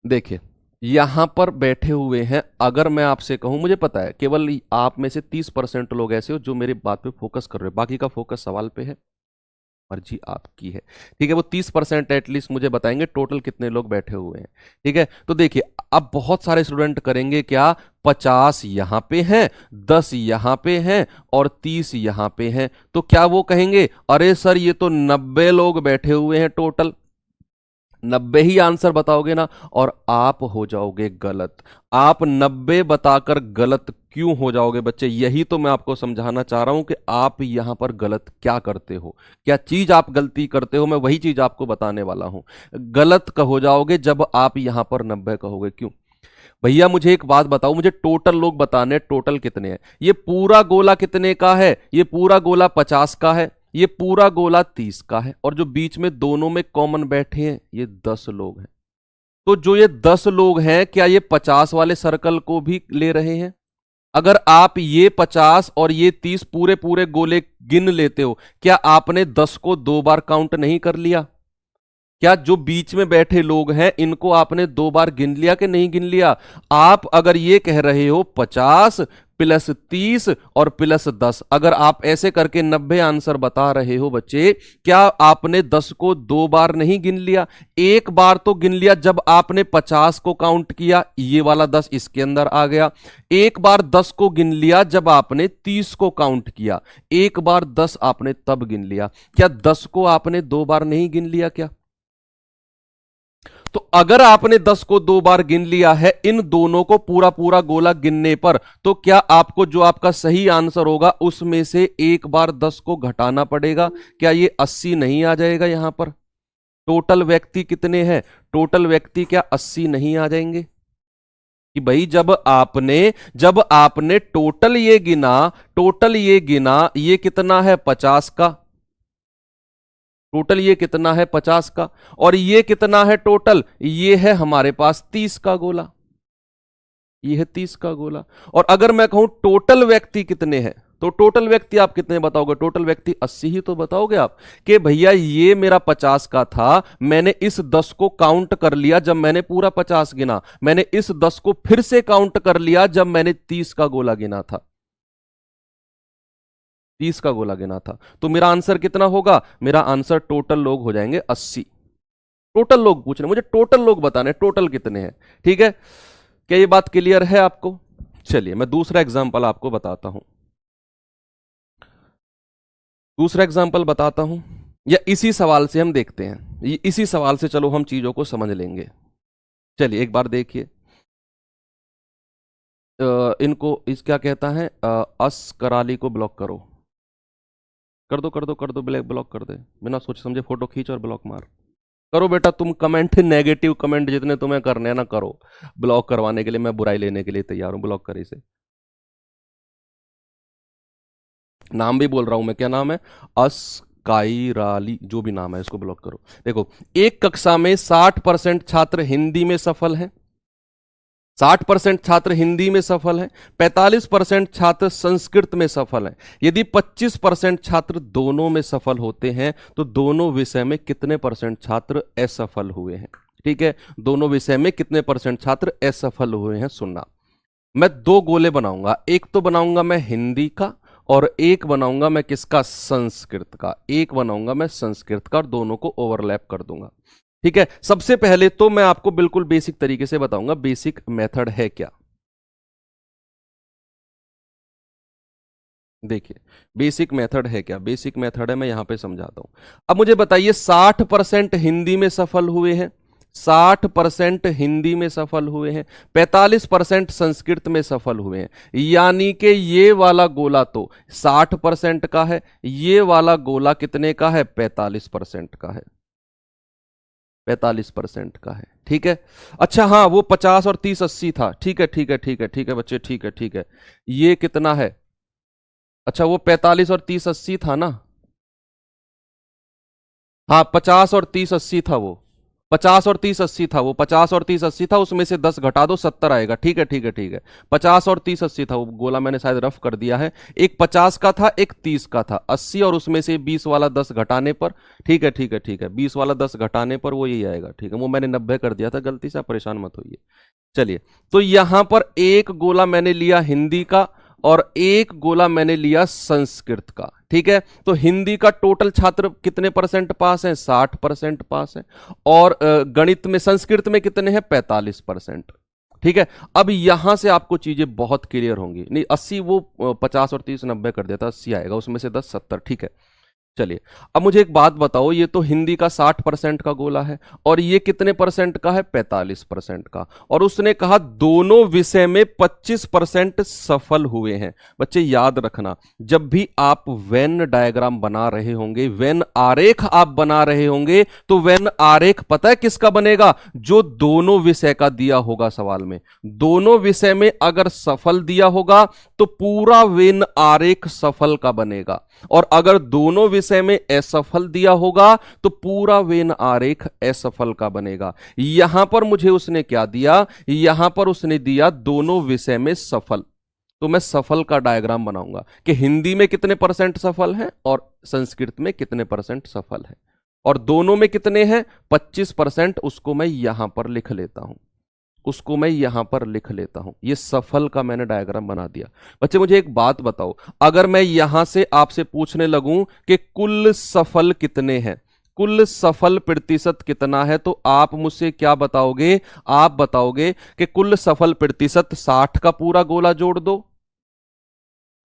देखिए यहां पर बैठे हुए हैं, अगर मैं आपसे कहूं, मुझे पता है केवल आप में से 30% लोग ऐसे हो जो मेरी बात पे फोकस कर रहे हो, बाकी का फोकस सवाल पे है। मर्जी आपकी है। ठीक है, वो 30% एटलीस्ट मुझे बताएंगे टोटल कितने लोग बैठे हुए हैं। ठीक है, तो देखिए अब बहुत सारे स्टूडेंट करेंगे क्या, 50 यहां पे हैं, 10 यहां पे हैं और 30 यहां पे हैं, तो क्या वो कहेंगे अरे सर ये तो 90 लोग बैठे हुए हैं टोटल, 90 ही आंसर बताओगे ना, और आप हो जाओगे गलत। आप 90 बताकर गलत क्यों हो जाओगे बच्चे, यही तो मैं आपको समझाना चाह रहा हूं कि आप यहां पर गलत क्या करते हो, क्या चीज आप गलती करते हो, मैं वही चीज आपको बताने वाला हूं। गलत हो जाओगे जब आप यहां पर 90 कहोगे। क्यों भैया, मुझे एक बात बताओ, मुझे टोटल लोग बताने, टोटल कितने हैं, ये पूरा गोला कितने का है, ये पूरा गोला 50 का है, ये पूरा गोला 30 का है, और जो बीच में दोनों में कॉमन बैठे हैं ये 10 लोग हैं। तो जो ये 10 लोग हैं, क्या ये 50 वाले सर्कल को भी ले रहे हैं? अगर आप ये 50 और ये 30 पूरे पूरे गोले गिन लेते हो, क्या आपने 10 को 2 बार काउंट नहीं कर लिया? क्या जो बीच में बैठे लोग हैं इनको आपने 2 बार गिन लिया कि नहीं गिन लिया? आप अगर ये कह रहे हो 50 प्लस 30 और प्लस 10, अगर आप ऐसे करके 90 आंसर बता रहे हो बच्चे, क्या आपने 10 को 2 बार नहीं गिन लिया? एक बार तो गिन लिया जब आपने 50 को काउंट किया, ये वाला 10 इसके अंदर आ गया। एक बार 10 को गिन लिया जब आपने 30 को काउंट किया, एक बार 10 आपने तब गिन लिया। क्या 10 को आपने 2 बार नहीं गिन लिया क्या? तो अगर आपने 10 को 2 बार गिन लिया है इन दोनों को पूरा पूरा गोला गिनने पर, तो क्या आपको जो आपका सही आंसर होगा उसमें से एक बार 10 को घटाना पड़ेगा? क्या ये 80 नहीं आ जाएगा? यहां पर टोटल व्यक्ति कितने हैं, टोटल व्यक्ति क्या 80 नहीं आ जाएंगे? कि भाई जब आपने टोटल ये गिना, ये कितना है 50 का, टोटल ये कितना है 50 का, और ये कितना है टोटल, ये है हमारे पास 30 का गोला, ये है 30 का गोला। और अगर मैं कहूं टोटल व्यक्ति कितने हैं, तो टोटल व्यक्ति आप कितने बताओगे? टोटल व्यक्ति 80 ही तो बताओगे आप, कि भैया ये मेरा 50 का था, मैंने इस 10 को काउंट कर लिया जब मैंने पूरा 50 गिना, मैंने इस 10 को फिर से काउंट कर लिया जब मैंने 30 का गोला गिना था, 30 का गोला गिना था। तो मेरा आंसर कितना होगा? मेरा आंसर टोटल लोग हो जाएंगे 80। टोटल लोग पूछ रहे, मुझे टोटल लोग बताने, टोटल कितने हैं। ठीक है, क्या ये बात क्लियर है आपको? चलिए मैं दूसरा एग्जांपल आपको बताता हूं, दूसरा एग्जांपल बताता हूं, या इसी सवाल से हम देखते हैं, इसी सवाल से चलो हम चीजों को समझ लेंगे। चलिए एक बार देखिए, इनको इस क्या कहता है, अस कराली को ब्लॉक करो, कर दो कर दो कर दो, ब्लॉक कर दे, बिना सोचे समझे फोटो खींच और ब्लॉक मार। करो बेटा तुम कमेंट, नेगेटिव कमेंट जितने तुम्हें करने हैं ना करो, ब्लॉक करवाने के लिए मैं बुराई लेने के लिए तैयार हूं। ब्लॉक कर इसे, नाम भी बोल रहा हूं मैं, क्या नाम है, अस्काईराली, जो भी नाम है इसको ब्लॉक करो। देखो, एक कक्षा में 60% छात्र हिंदी में सफल हैं, 60% छात्र हिंदी में सफल हैं, 45% छात्र संस्कृत में सफल हैं। यदि 25% छात्र दोनों में सफल होते हैं तो दोनों विषय में कितने परसेंट छात्र असफल हुए हैं? ठीक है, दोनों विषय में कितने परसेंट छात्र असफल हुए हैं, सुनना। मैं 2 गोले बनाऊंगा, एक तो बनाऊंगा मैं हिंदी का और एक बनाऊंगा मैं किसका, संस्कृत का, एक बनाऊंगा मैं संस्कृत का, और दोनों को ओवरलैप कर दूंगा। ठीक है, सबसे पहले तो मैं आपको बिल्कुल बेसिक तरीके से बताऊंगा बेसिक मेथड है क्या। देखिए बेसिक मेथड है क्या, बेसिक मेथड है, मैं यहां पे समझाता हूं। अब मुझे बताइए 60% हिंदी में सफल हुए हैं, 60% हिंदी में सफल हुए हैं, 45% संस्कृत में सफल हुए हैं, यानी कि ये वाला गोला तो 60% का है, ये वाला गोला कितने का है, 45% का है, 45% का है। ठीक है, अच्छा हाँ वो 50 और 30 80 था, ठीक है ठीक है ठीक है ठीक है बच्चे, ठीक है ठीक है, ये कितना है, अच्छा वो 45 और 30 80 था ना, हाँ 50 और 30 80 था वो, 50 और 30 80 था वो, 50 और 30 80 था, उसमें से 10 घटा दो 70 आएगा। ठीक है ठीक है ठीक है, 50 और 30 80 था वो गोला, मैंने शायद रफ कर दिया है, एक 50 का था एक 30 का था, 80 और उसमें से 20 वाला 10 घटाने पर, ठीक है ठीक है ठीक है, 20 वाला 10 घटाने पर वो यही आएगा। ठीक है, वो मैंने 90 कर दिया था गलती से, आप परेशान मत होइए। चलिए, तो यहां पर एक गोला मैंने लिया हिंदी का और एक गोला मैंने लिया संस्कृत का। ठीक है, तो हिंदी का टोटल छात्र कितने परसेंट पास हैं? 60% पास है। और गणित में, संस्कृत में कितने हैं? 45%। ठीक है, अब यहां से आपको चीजें बहुत क्लियर होंगी। नहीं 80, वो 50 और 30 90 कर देता, 80 आएगा, उसमें से 10 70। ठीक है, चलिए अब मुझे एक बात बताओ, ये तो हिंदी का 60% का गोला है और ये कितने परसेंट का है? 45% का। और उसने कहा दोनों विषय में 25% सफल हुए हैं। बच्चे याद रखना, जब भी आप वेन डायग्राम बना रहे होंगे, वेन आरेख आप बना रहे होंगे, तो वेन आरेख पता है किसका बनेगा? जो दोनों विषय का दिया होगा सवाल में। दोनों विषय में अगर सफल दिया होगा तो पूरा वेन आरेख सफल का बनेगा, और अगर दोनों विषय में असफल दिया होगा तो पूरा वेन आरेख असफल का बनेगा। यहां पर मुझे उसने क्या दिया? यहां पर उसने दिया दोनों विषय में सफल, तो मैं सफल का डायग्राम बनाऊंगा कि हिंदी में कितने परसेंट सफल हैं और संस्कृत में कितने परसेंट सफल है, और दोनों में कितने हैं? 25%। उसको मैं यहां पर लिख लेता हूं, उसको मैं यहां पर लिख लेता हूं। ये सफल का मैंने डायग्राम बना दिया। बच्चे मुझे एक बात बताओ, अगर मैं यहां से आपसे पूछने लगूं कि कुल सफल कितने हैं, कुल सफल प्रतिशत कितना है, तो आप मुझसे क्या बताओगे? आप बताओगे कि कुल सफल प्रतिशत 60 का पूरा गोला जोड़ दो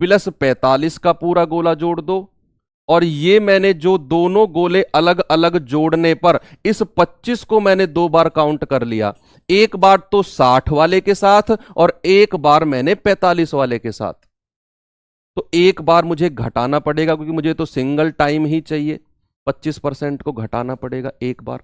प्लस 45 का पूरा गोला जोड़ दो, और ये मैंने जो दोनों गोले अलग अलग जोड़ने पर इस 25 को मैंने 2 बार काउंट कर लिया। एक बार तो 60 वाले के साथ और एक बार मैंने 45 वाले के साथ। तो एक बार मुझे घटाना पड़ेगा क्योंकि मुझे तो सिंगल टाइम ही चाहिए, 25% को घटाना पड़ेगा एक बार।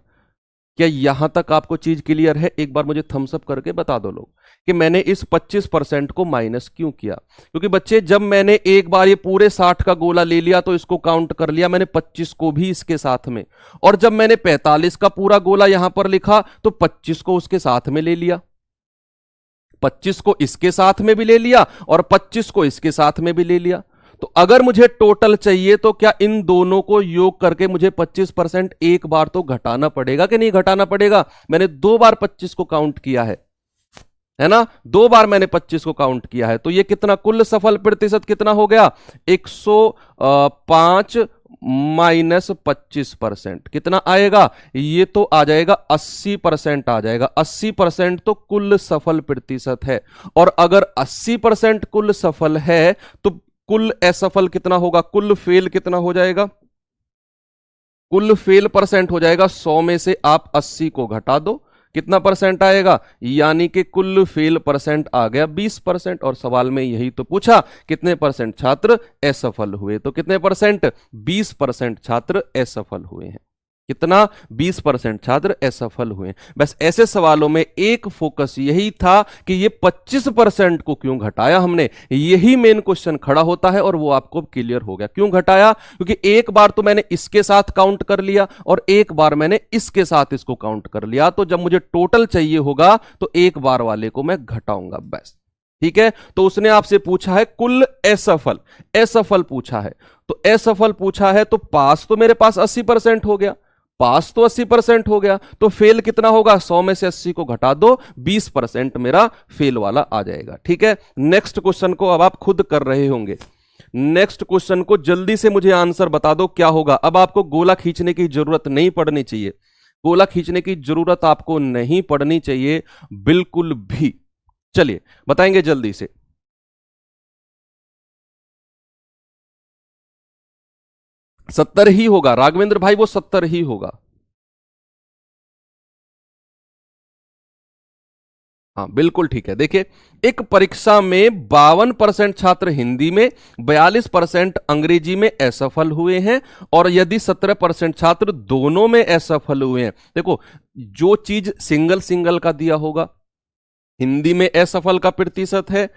क्या यहां तक आपको चीज क्लियर है? एक बार मुझे थम्स अप करके बता दो लोग कि मैंने इस 25% को माइनस क्यों किया। क्योंकि बच्चे जब मैंने एक बार ये पूरे 60 का गोला ले लिया तो इसको काउंट कर लिया मैंने 25 को भी इसके साथ में, और जब मैंने 45 का पूरा गोला यहां पर लिखा तो 25 को उसके साथ में ले लिया, 25 को इसके साथ में भी ले लिया और 25 को इसके साथ में भी ले लिया। तो अगर मुझे टोटल चाहिए तो क्या इन दोनों को योग करके मुझे 25% एक बार तो घटाना पड़ेगा कि नहीं घटाना पड़ेगा? मैंने 2 बार 25 को काउंट किया है ना, 2 बार मैंने 25 को काउंट किया है। तो ये कितना कुल सफल प्रतिशत कितना हो गया? 105 माइनस 25% कितना आएगा? ये तो आ जाएगा 80% आ जाएगा। 80% तो कुल सफल प्रतिशत है, और अगर 80% कुल सफल है तो कुल असफल कितना होगा? कुल फेल कितना हो जाएगा? कुल फेल परसेंट हो जाएगा। 100 में से आप 80 को घटा दो, कितना परसेंट आएगा? यानी कि कुल फेल परसेंट आ गया 20%। और सवाल में यही तो पूछा, कितने परसेंट छात्र असफल हुए? तो कितने परसेंट? 20% छात्र असफल हुए हैं। कितना? 20% छात्र असफल हुए। बस ऐसे सवालों में एक फोकस यही था कि ये 25% को क्यों घटाया हमने, यही मेन क्वेश्चन खड़ा होता है, और वो आपको क्लियर हो गया क्यों घटाया। क्योंकि एक बार तो मैंने इसके साथ काउंट कर लिया और एक बार मैंने इसके साथ इसको काउंट कर लिया, तो जब मुझे टोटल चाहिए होगा तो एक बार वाले को मैं घटाऊंगा बस। ठीक है, तो उसने आपसे पूछा है कुल असफल, असफल पूछा है, तो असफल पूछा है, तो पास तो मेरे पास 80% हो गया, पास तो 80% हो गया, तो फेल कितना होगा? 100 में से 80 को घटा दो, 20% मेरा फेल वाला आ जाएगा। ठीक है, नेक्स्ट क्वेश्चन को अब आप खुद कर रहे होंगे। नेक्स्ट क्वेश्चन को जल्दी से मुझे आंसर बता दो क्या होगा। अब आपको गोला खींचने की जरूरत नहीं पड़नी चाहिए, गोला खींचने की जरूरत आपको नहीं पड़नी चाहिए बिल्कुल भी। चलिए बताएंगे जल्दी से। 70 ही होगा राघवेंद्र भाई, वो 70 ही होगा। हाँ बिल्कुल ठीक है। देखिए, एक परीक्षा में 52% छात्र हिंदी में, 42% अंग्रेजी में असफल हुए हैं, और यदि 17% छात्र दोनों में असफल हुए हैं। देखो, जो चीज सिंगल सिंगल का दिया होगा, हिंदी में असफल का प्रतिशत है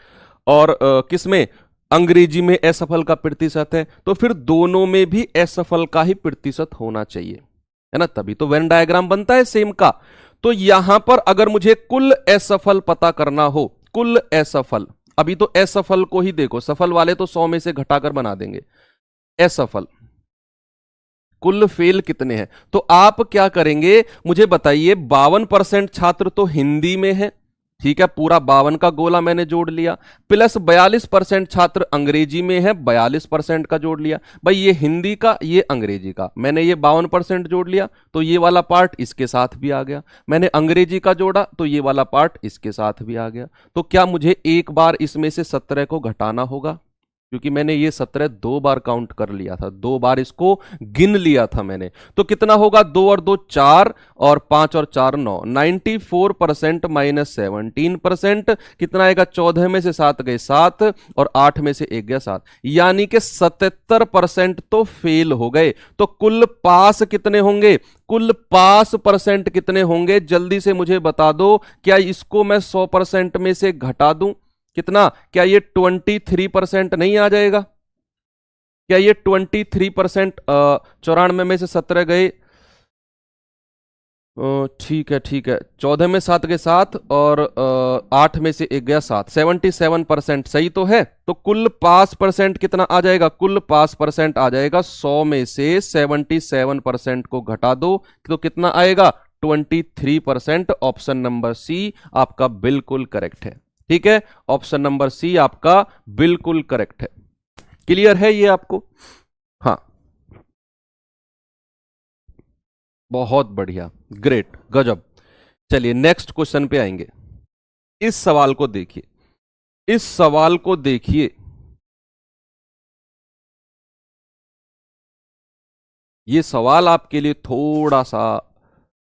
और किसमें? अंग्रेजी में असफल का प्रतिशत है, तो फिर दोनों में भी असफल का ही प्रतिशत होना चाहिए, है ना, तभी तो वेन डायग्राम बनता है सेम का। तो यहां पर अगर मुझे कुल असफल पता करना हो, कुल असफल, अभी तो असफल को ही देखो, सफल वाले तो 100 में से घटाकर बना देंगे। असफल कुल फेल कितने हैं, तो आप क्या करेंगे मुझे बताइए। 52% छात्र तो हिंदी में है, ठीक है, पूरा 52 का गोला मैंने जोड़ लिया, प्लस 42% छात्र अंग्रेजी में है, 42% का जोड़ लिया। भाई ये हिंदी का, ये अंग्रेजी का, मैंने ये 52% जोड़ लिया तो ये वाला पार्ट इसके साथ भी आ गया। मैंने अंग्रेजी का जोड़ा तो ये वाला पार्ट इसके साथ भी आ गया। तो क्या मुझे एक बार इसमें से 17 को घटाना होगा? क्योंकि मैंने ये 17 दो बार काउंट कर लिया था, दो बार इसको गिन लिया था मैंने। तो कितना होगा? 2 और 2 4 और 5 और 4 9, 94% माइनस 17% कितना आएगा? 14 में से 7 गए 7 और 8 में से 1 गया 7, यानी कि 77% तो फेल हो गए। तो कुल पास कितने होंगे? कुल पास परसेंट कितने होंगे? जल्दी से मुझे बता दो। क्या इसको मैं 100% में से घटा दूं? कितना? क्या ये 23% नहीं आ जाएगा? क्या ये 23%? 94 में से 17 गए, ठीक है ठीक है, 14 में 7 गए 7 और 8 में से 1 गया 7, 77% सही तो है। तो कुल पास परसेंट कितना आ जाएगा? कुल पास परसेंट आ जाएगा 100 में से 77% को घटा दो तो कितना आएगा? 23%। ऑप्शन नंबर सी आपका बिल्कुल करेक्ट है। ठीक है, ऑप्शन नंबर सी आपका बिल्कुल करेक्ट है। क्लियर है ये आपको? हाँ, बहुत बढ़िया, ग्रेट, गजब। चलिए नेक्स्ट क्वेश्चन पे आएंगे। इस सवाल को देखिए, इस सवाल को देखिए। ये सवाल आपके लिए थोड़ा सा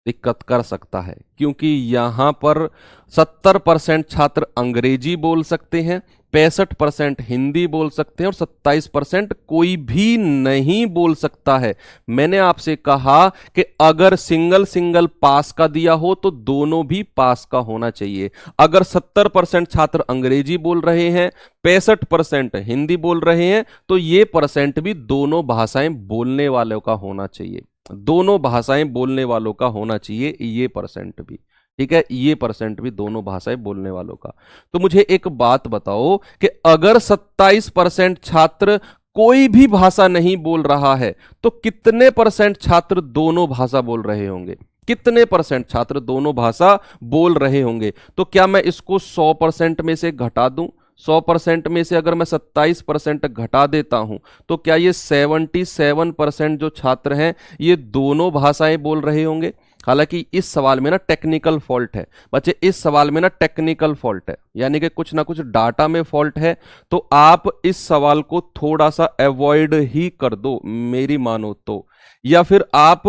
दिक्कत कर सकता है, क्योंकि यहां पर 70% छात्र अंग्रेजी बोल सकते हैं, 65% हिंदी बोल सकते हैं और 27% कोई भी नहीं बोल सकता है। मैंने आपसे कहा कि अगर सिंगल सिंगल पास का दिया हो तो दोनों भी पास का होना चाहिए। अगर 70% छात्र अंग्रेजी बोल रहे हैं, 65% हिंदी बोल रहे हैं, तो ये परसेंट भी दोनों भाषाएं बोलने वालों का होना चाहिए, दोनों भाषाएं बोलने वालों का होना चाहिए ये परसेंट भी। ठीक है, ये परसेंट भी दोनों भाषाएं बोलने वालों का। तो मुझे एक बात बताओ कि अगर 27% छात्र कोई भी भाषा नहीं बोल रहा है तो कितने परसेंट छात्र दोनों भाषा बोल रहे होंगे? कितने परसेंट छात्र दोनों भाषा बोल रहे होंगे? तो क्या मैं इसको 100% में से घटा दूं? 100% में से अगर मैं 27% घटा देता हूं तो क्या ये 77% जो छात्र हैं ये दोनों भाषाएं बोल रहे होंगे? हालांकि इस सवाल में ना टेक्निकल फॉल्ट है बच्चे, इस सवाल में ना टेक्निकल फॉल्ट है, यानी कि कुछ ना कुछ डाटा में फॉल्ट है। तो आप इस सवाल को थोड़ा सा अवॉइड ही कर दो मेरी मानो तो, या फिर आप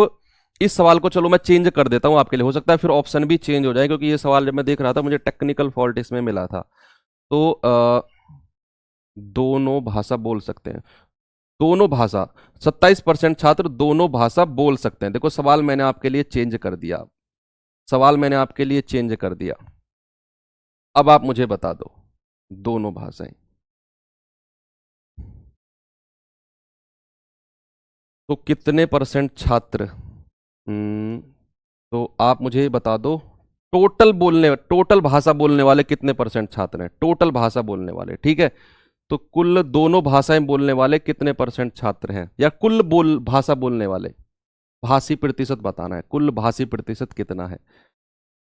इस सवाल को, चलो मैं चेंज कर देता हूं आपके लिए, हो सकता है फिर ऑप्शन भी चेंज हो जाए, क्योंकि ये सवाल जब मैं देख रहा था मुझे टेक्निकल फॉल्ट इसमें मिला था। तो दोनों भाषा बोल सकते हैं, दोनों भाषा, 27% छात्र दोनों भाषा बोल सकते हैं। देखो सवाल मैंने आपके लिए चेंज कर दिया, सवाल मैंने आपके लिए चेंज कर दिया। अब आप मुझे बता दो, दोनों भाषाएं, तो कितने परसेंट छात्र, तो आप मुझे बता दो, टोटल भाषा बोलने वाले कितने परसेंट छात्र हैं? टोटल भाषा बोलने वाले, ठीक है। तो कुल दोनों भाषाएं बोलने वाले कितने परसेंट छात्र हैं, या कुल भाषा बोलने वाले, भाषी प्रतिशत बताना है, कुल भाषी प्रतिशत कितना है।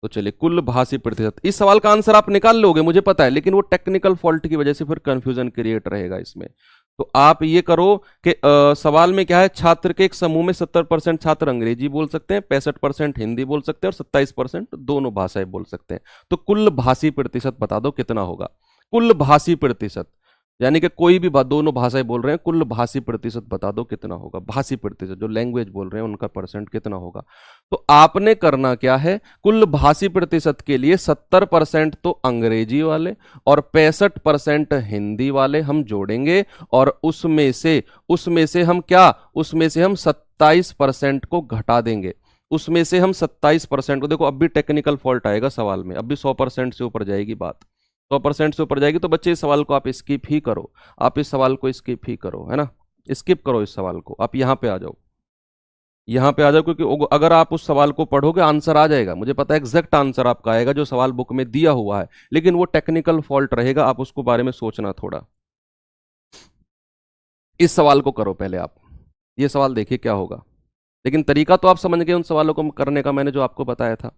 तो चलिए कुल भाषी प्रतिशत, इस सवाल का आंसर आप निकाल लोगे मुझे पता है, लेकिन वो टेक्निकल फॉल्ट की वजह से फिर कंफ्यूजन क्रिएट रहेगा इसमें। तो आप ये करो कि सवाल में क्या है, छात्र के एक समूह में 70% छात्र अंग्रेजी बोल सकते हैं, 65% हिंदी बोल सकते हैं और 27% दोनों भाषाएं बोल सकते हैं। तो कुल भाषी प्रतिशत बता दो कितना होगा? कुल भाषी प्रतिशत, यानी कि कोई भी दोनों भाषाएं बोल रहे हैं, कुल भाषी प्रतिशत बता दो कितना होगा? भाषी प्रतिशत जो लैंग्वेज बोल रहे हैं उनका परसेंट कितना होगा? तो आपने करना क्या है, कुल भाषी प्रतिशत के लिए 70% तो अंग्रेजी वाले और 65% हिंदी वाले हम जोड़ेंगे, और उसमें से हम क्या, उसमें से हम 27% को घटा देंगे, उसमें से हम 27% को, देखो अब भी टेक्निकल फॉल्ट आएगा सवाल में, अब भी 100% से ऊपर जाएगी बात, 100% से ऊपर जाएगी। तो बच्चे इस सवाल को आप स्किप ही करो, आप इस सवाल को स्किप ही करो, है ना, स्किप करो इस सवाल को, आप यहां पे आ जाओ, यहां पे आ जाओ, क्योंकि अगर आप उस सवाल को पढ़ोगे आंसर आ जाएगा, मुझे पता है एग्जैक्ट आंसर आपका आएगा जो सवाल बुक में दिया हुआ है, लेकिन वो टेक्निकल फॉल्ट रहेगा, आप उसको बारे में सोचना थोड़ा। इस सवाल को करो पहले आप, ये सवाल देखिए क्या होगा, लेकिन तरीका तो आप समझ गए उन सवालों को करने का, मैंने जो आपको बताया था।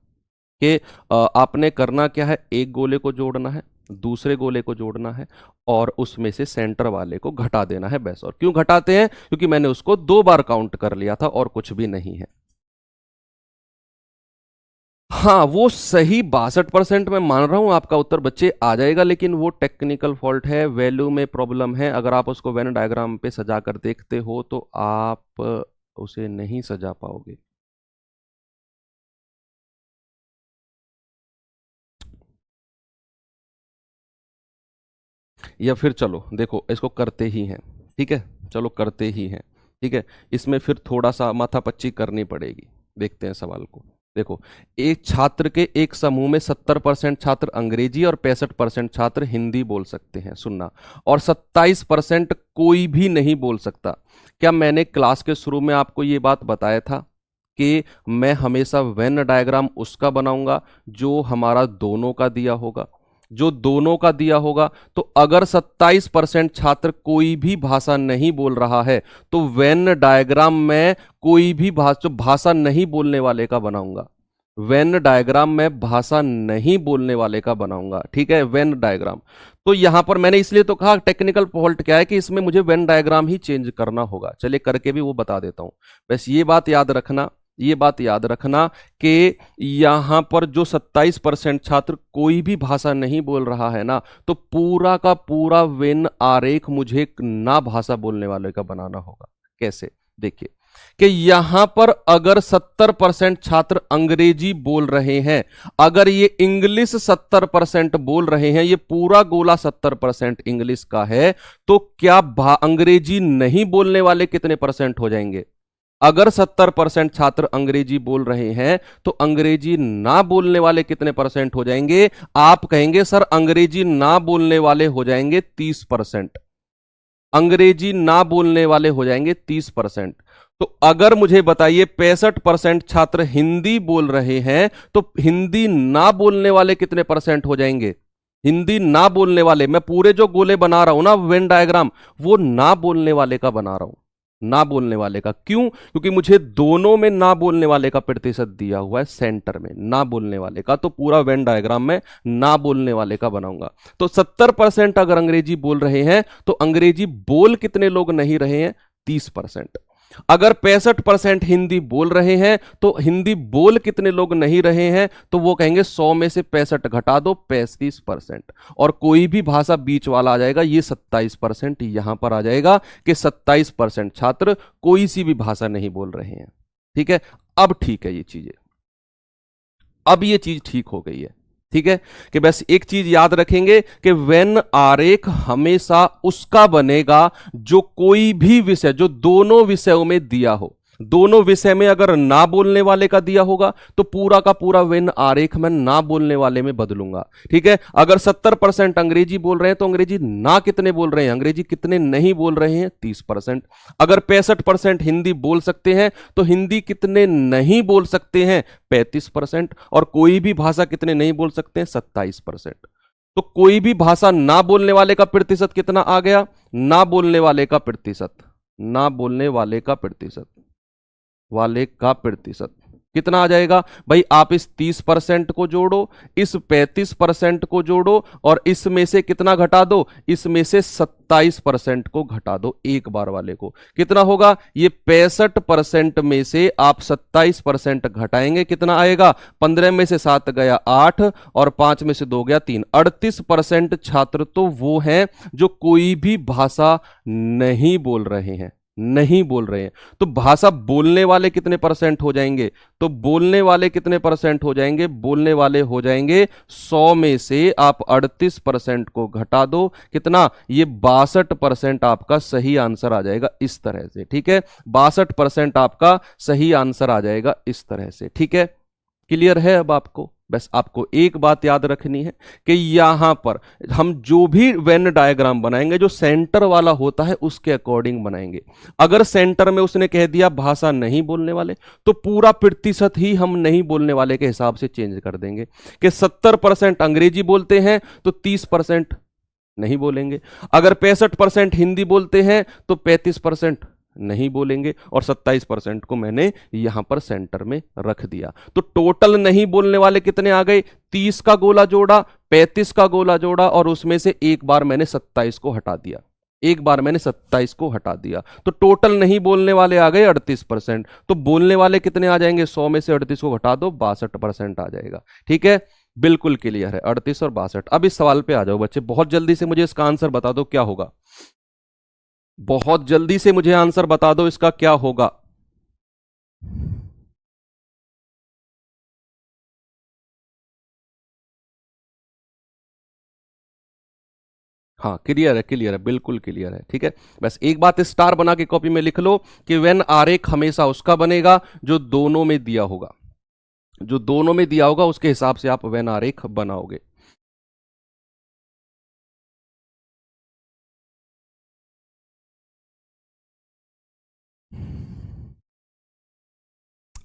कि आपने करना क्या है, एक गोले को जोड़ना है, दूसरे गोले को जोड़ना है और उसमें से सेंटर वाले को घटा देना है बस। और क्यों घटाते हैं, क्योंकि मैंने उसको 2 बार काउंट कर लिया था और कुछ भी नहीं है। हाँ, वो सही 62% मैं मान रहा हूं आपका उत्तर बच्चे आ जाएगा, लेकिन वो टेक्निकल फॉल्ट है, वैल्यू में प्रॉब्लम है। अगर आप उसको वेन डायग्राम पे सजा कर देखते हो तो आप उसे नहीं सजा पाओगे। या फिर चलो देखो इसको करते ही हैं, ठीक है, चलो करते ही हैं, ठीक है। इसमें फिर थोड़ा सा माथापच्ची करनी पड़ेगी। देखते हैं सवाल को। देखो, एक छात्र के एक समूह में 70% छात्र अंग्रेजी और 65% छात्र हिंदी बोल सकते हैं, सुनना, और 27% कोई भी नहीं बोल सकता। क्या मैंने क्लास के शुरू में आपको ये बात बताया था कि मैं हमेशा वेन डायग्राम उसका बनाऊंगा जो हमारा दोनों का दिया होगा, जो दोनों का दिया होगा। तो अगर 27% छात्र कोई भी भाषा नहीं बोल रहा है तो वेन डायग्राम में कोई भी भाषा नहीं बोलने वाले का बनाऊंगा। वेन डायग्राम में भाषा नहीं बोलने वाले का बनाऊंगा, ठीक है, वेन डायग्राम। तो यहां पर मैंने इसलिए तो कहा टेक्निकल फॉल्ट क्या है कि इसमें मुझे वेन डायग्राम ही चेंज करना होगा। चलिए करके भी वो बता देता हूं। बस ये बात याद रखना, ये बात याद रखना कि यहां पर जो 27% छात्र कोई भी भाषा नहीं बोल रहा है ना, तो पूरा का पूरा वेन आरेख मुझे ना भाषा बोलने वाले का बनाना होगा। कैसे, देखिए कि यहां पर अगर 70% छात्र अंग्रेजी बोल रहे हैं, अगर ये इंग्लिश 70% बोल रहे हैं, ये पूरा गोला 70% इंग्लिश का है, तो क्या अंग्रेजी नहीं बोलने वाले कितने परसेंट हो जाएंगे? अगर 70% छात्र अंग्रेजी बोल रहे हैं तो अंग्रेजी ना बोलने वाले कितने परसेंट हो जाएंगे? आप कहेंगे सर अंग्रेजी ना बोलने वाले हो जाएंगे 30%। अंग्रेजी ना बोलने वाले हो जाएंगे 30%। तो अगर मुझे बताइए 65% छात्र हिंदी बोल रहे हैं तो हिंदी ना बोलने वाले कितने परसेंट हो जाएंगे? हिंदी ना बोलने वाले, मैं पूरे जो गोले बना रहा हूं ना वेन डायग्राम, वो ना बोलने वाले का बना रहा हूं, ना बोलने वाले का। क्यों? क्योंकि मुझे दोनों में ना बोलने वाले का प्रतिशत दिया हुआ है, सेंटर में ना बोलने वाले का, तो पूरा वेन डायग्राम में ना बोलने वाले का बनाऊंगा। तो 70% अगर अंग्रेजी बोल रहे हैं तो अंग्रेजी बोल कितने लोग नहीं रहे हैं? 30%। अगर 65% हिंदी बोल रहे हैं तो हिंदी बोल कितने लोग नहीं रहे हैं? तो वो कहेंगे 100 में से 65 घटा दो, 35%। और कोई भी भाषा बीच वाला आ जाएगा, ये 27% यहां पर आ जाएगा कि 27% छात्र कोई सी भी भाषा नहीं बोल रहे हैं। ठीक है, अब ठीक है ये चीजें, अब ये चीज ठीक हो गई है। ठीक है, कि बस एक चीज याद रखेंगे कि वेन आरेख हमेशा उसका बनेगा जो कोई भी विषय, जो दोनों विषयों में दिया हो। दोनों विषय में अगर ना बोलने वाले का दिया होगा तो पूरा का पूरा वेन आरेख मैं ना बोलने वाले में बदलूंगा। ठीक है, अगर 70% अंग्रेजी बोल रहे हैं तो अंग्रेजी ना कितने बोल रहे हैं, अंग्रेजी कितने नहीं बोल रहे हैं? 30%। अगर 65% हिंदी बोल सकते हैं तो हिंदी कितने नहीं बोल सकते हैं? 35%। और कोई भी भाषा कितने नहीं बोल सकते हैं? 27%। तो कोई भी भाषा ना बोलने वाले का प्रतिशत कितना आ गया? ना बोलने वाले का प्रतिशत, ना बोलने वाले का प्रतिशत, वाले का प्रतिशत कितना आ जाएगा भाई? आप इस 30% को जोड़ो, इस 35% को जोड़ो और इसमें से कितना घटा दो? इसमें से 27% को घटा दो एक बार वाले को। कितना होगा? ये 65% में से आप 27% घटाएंगे, कितना आएगा? 15 में से 7 गया 8 और 5 में से 2 गया 3। 38% छात्र तो वो हैं जो कोई भी भाषा नहीं बोल रहे हैं, नहीं बोल रहे हैं। तो भाषा बोलने वाले कितने परसेंट हो जाएंगे? तो बोलने वाले कितने परसेंट हो जाएंगे? बोलने वाले हो जाएंगे 100 में से आप 38% को घटा दो, कितना? ये 62% आपका सही आंसर आ जाएगा इस तरह से। ठीक है, 62% आपका सही आंसर आ जाएगा इस तरह से। ठीक है, क्लियर है अब आपको? बस आपको एक बात याद रखनी है कि यहां पर हम जो भी वेन डायग्राम बनाएंगे जो सेंटर वाला होता है उसके अकॉर्डिंग बनाएंगे। अगर सेंटर में उसने कह दिया भाषा नहीं बोलने वाले तो पूरा प्रतिशत ही हम नहीं बोलने वाले के हिसाब से चेंज कर देंगे कि 70% अंग्रेजी बोलते हैं तो 30% नहीं बोलेंगे। अगर 65% हिंदी बोलते हैं तो 35% नहीं बोलेंगे और 27% को मैंने यहां पर सेंटर में रख दिया। तो टोटल नहीं बोलने वाले कितने आ गए? 30 का गोला जोड़ा, 35 का गोला जोड़ा और उसमें से एक बार मैंने 27 को हटा दिया, एक बार मैंने 27 को हटा दिया। तो टोटल नहीं बोलने वाले आ गए 38%। तो बोलने वाले कितने आ जाएंगे? 100 में से 38 को हटा दो, 62% आ जाएगा। ठीक है, बिल्कुल क्लियर है, 38 और 62। अब इस सवाल पे आ जाओ बच्चे, बहुत जल्दी से मुझे इसका आंसर बता दो क्या होगा। बहुत जल्दी से मुझे आंसर बता दो इसका क्या होगा। हाँ क्लियर है, क्लियर है, बिल्कुल क्लियर है। ठीक है, बस एक बात स्टार बना के कॉपी में लिख लो कि वेन आरेख हमेशा उसका बनेगा जो दोनों में दिया होगा, जो दोनों में दिया होगा उसके हिसाब से आप वेन आरेख बनाओगे।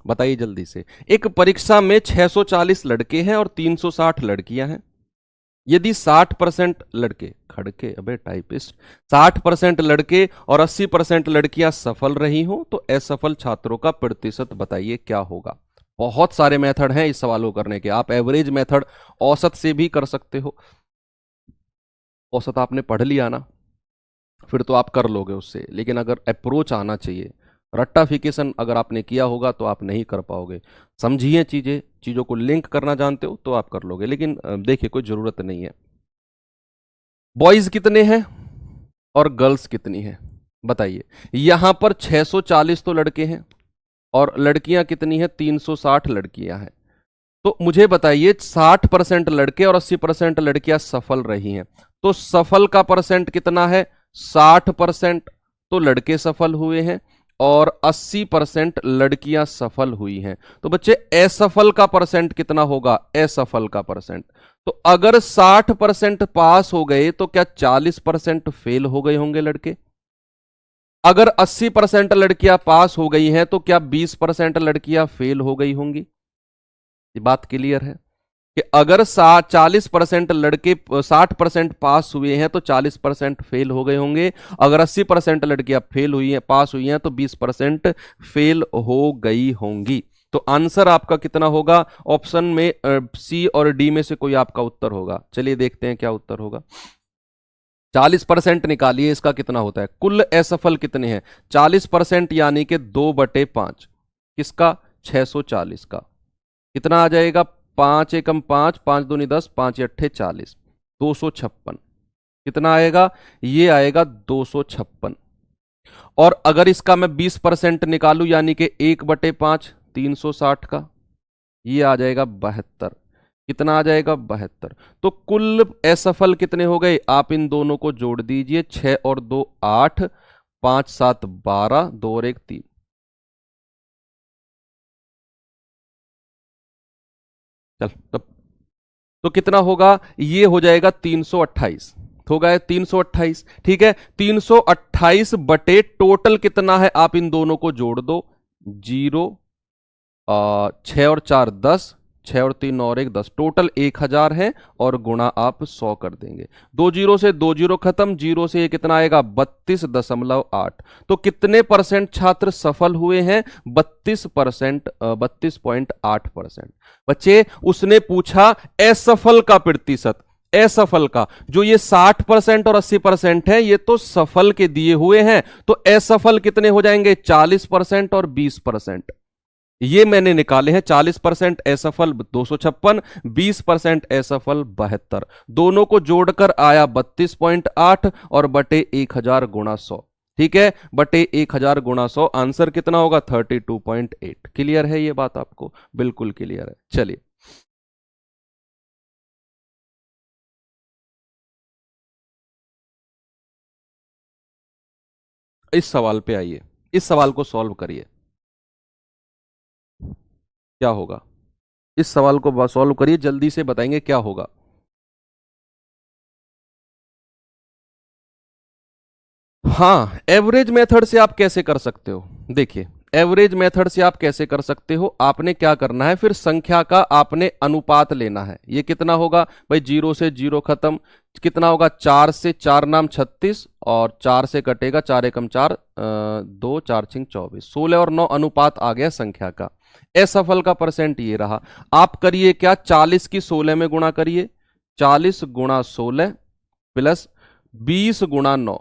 बताइए जल्दी से। एक परीक्षा में 640 लड़के हैं और 360 लड़कियां हैं। यदि 60% लड़के, खड़के अबे टाइपिस्ट, 60% लड़के और 80% लड़कियां सफल रही हों तो असफल छात्रों का प्रतिशत बताइए क्या होगा। बहुत सारे मेथड हैं इस सवाल को करने के, आप एवरेज मेथड औसत से भी कर सकते हो। औसत आपने पढ़ लिया ना, फिर तो आप कर लोगे उससे, लेकिन अगर अप्रोच आना चाहिए, रट्टाफिकेशन अगर आपने किया होगा तो आप नहीं कर पाओगे। समझिए चीजें, चीजों को लिंक करना जानते हो तो आप कर लोगे, लेकिन देखिए कोई जरूरत नहीं है। बॉयज कितने हैं और गर्ल्स कितनी हैं बताइए। यहां पर 640 तो लड़के हैं और लड़कियां कितनी हैं? 360 लड़कियां हैं। तो मुझे बताइए 60% लड़के और 80% लड़कियां सफल रही हैं, तो सफल का परसेंट कितना है? 60% तो लड़के सफल हुए हैं और 80% लड़कियां सफल हुई हैं। तो बच्चे असफल का परसेंट कितना होगा? असफल का परसेंट। तो अगर 60% पास हो गए तो क्या 40% फेल हो गए होंगे लड़के? अगर 80% लड़कियां पास हो गई हैं तो क्या 20% लड़कियां फेल हो गई होंगी? ये बात क्लियर है कि अगर 40% लड़के 60% पास हुए हैं तो 40% फेल हो गए होंगे। अगर 80% लड़कियां फेल हुई हैं, पास हुई हैं तो 20% फेल हो गई होंगी। तो आंसर आपका कितना होगा? ऑप्शन में सी और डी में से कोई आपका उत्तर होगा। चलिए देखते हैं क्या उत्तर होगा। 40% निकालिए, इसका कितना होता है? कुल असफल कितने हैं? 40% यानी कि 2/5 किसका? 640 का। कितना आ जाएगा? 5 एकम 5, 5 दूनी 10, 5 अट्ठे 40, 256। कितना आएगा? ये आएगा 256। और अगर इसका मैं 20% निकालू यानी कि 1/5 360 का, ये आ जाएगा 72। कितना आ जाएगा? 72। तो कुल असफल कितने हो गए? आप इन दोनों को जोड़ दीजिए, 6 और 2 8, 5 7 12, 2 और 1 3। चल तो कितना होगा? ये हो जाएगा 328। होगा 328। ठीक है, 328 बटे टोटल कितना है? आप इन दोनों को जोड़ दो, 0 6 और 4 10, 6 और 3 और 1 10, टोटल 1000 है और गुणा आप 100 कर देंगे। 2 जीरो से 2 जीरो खत्म, जीरो से ये कितना आएगा? 32.8। तो कितने परसेंट छात्र सफल हुए हैं? 32%, 32.8%। बच्चे उसने पूछा असफल का प्रतिशत, असफल का। जो ये 60% और 80% है ये तो सफल के दिए हुए हैं, तो असफल कितने हो जाएंगे? 40% और 20%। ये मैंने निकाले हैं। 40% असफल 256, 20% असफल 72। दोनों को जोड़कर आया 32.8 और बटे 1000 गुणा 100। ठीक है, बटे 1000 गुणा 100, आंसर कितना होगा? 32.8। क्लियर है ये बात आपको? बिल्कुल क्लियर है। चलिए इस सवाल पे आइए, इस सवाल को सॉल्व करिए। क्या होगा? इस सवाल को सॉल्व करिए, जल्दी से बताएंगे क्या होगा। हाँ, एवरेज मेथड से आप कैसे कर सकते हो? देखिए एवरेज मेथड से आप कैसे कर सकते हो, आपने क्या करना है, फिर संख्या का आपने अनुपात लेना है। ये कितना होगा भाई, 0 से 0 खत्म, कितना होगा, 4 से 4 नाम 36 और 4 से कटेगा 4 एकम 4, 2 4 6 24, 16 और 9 अनुपात आ गया संख्या का। असफल का परसेंट ये रहा। आप करिए क्या, 40 की 16 में गुणा करिए, 40 गुणा 16 प्लस 20 गुणा 9,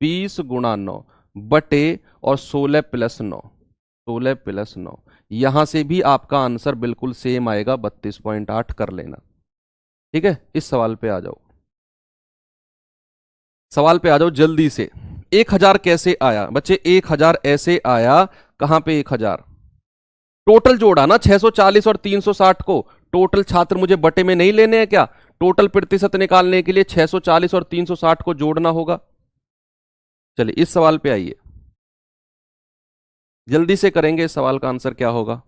20 गुणा 9 बटे और 16 प्लस 9, 16 प्लस 9, यहां से भी आपका आंसर बिल्कुल सेम आएगा, 32.8 कर लेना। ठीक है, इस सवाल पे आ जाओ, सवाल पे आ जाओ जल्दी से। 1000 कैसे आया बच्चे, 1000 ऐसे आया, कहां पे 1000, टोटल जोड़ा ना 640 और 360 को, टोटल छात्र मुझे बटे में नहीं लेने हैं क्या, टोटल प्रतिशत निकालने के लिए 640 और 360 को जोड़ना होगा। चलिए इस सवाल पे आइए, जल्दी से करेंगे, इस सवाल का आंसर क्या होगा।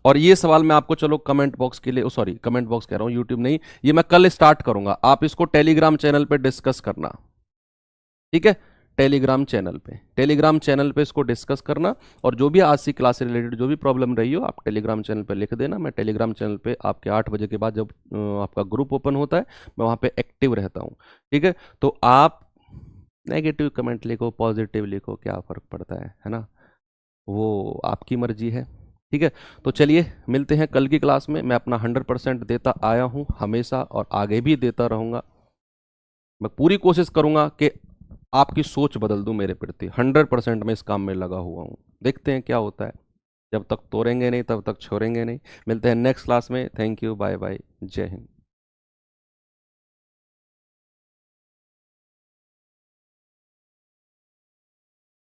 और ये सवाल मैं आपको, चलो कमेंट बॉक्स के लिए, सॉरी कमेंट बॉक्स कह रहा हूं, यूट्यूब नहीं, ये मैं कल स्टार्ट करूंगा, आप इसको टेलीग्राम चैनल पे डिस्कस करना। ठीक है, टेलीग्राम चैनल पे इसको डिस्कस करना, और जो भी आज की क्लास से रिलेटेड जो भी प्रॉब्लम रही हो, आप टेलीग्राम चैनल पे लिख देना। मैं टेलीग्राम चैनल पे आपके 8 बजे के बाद जब आपका ग्रुप ओपन होता है, मैं वहाँ पे एक्टिव रहता हूँ। ठीक है, तो आप नेगेटिव कमेंट लिखो, पॉजिटिव लिखो, क्या फ़र्क पड़ता है ना, वो आपकी मर्जी है। ठीक है, तो चलिए मिलते हैं कल की क्लास में। मैं अपना 100% देता आया हूँ हमेशा, और आगे भी देता रहूँगा। मैं पूरी कोशिश करूँगा कि आपकी सोच बदल दूं मेरे प्रति। 100% मैं इस काम में लगा हुआ हूँ, देखते हैं क्या होता है। जब तक तोड़ेंगे नहीं तब तक छोड़ेंगे नहीं। मिलते हैं नेक्स्ट क्लास में। थैंक यू, बाय बाय, जय हिंद।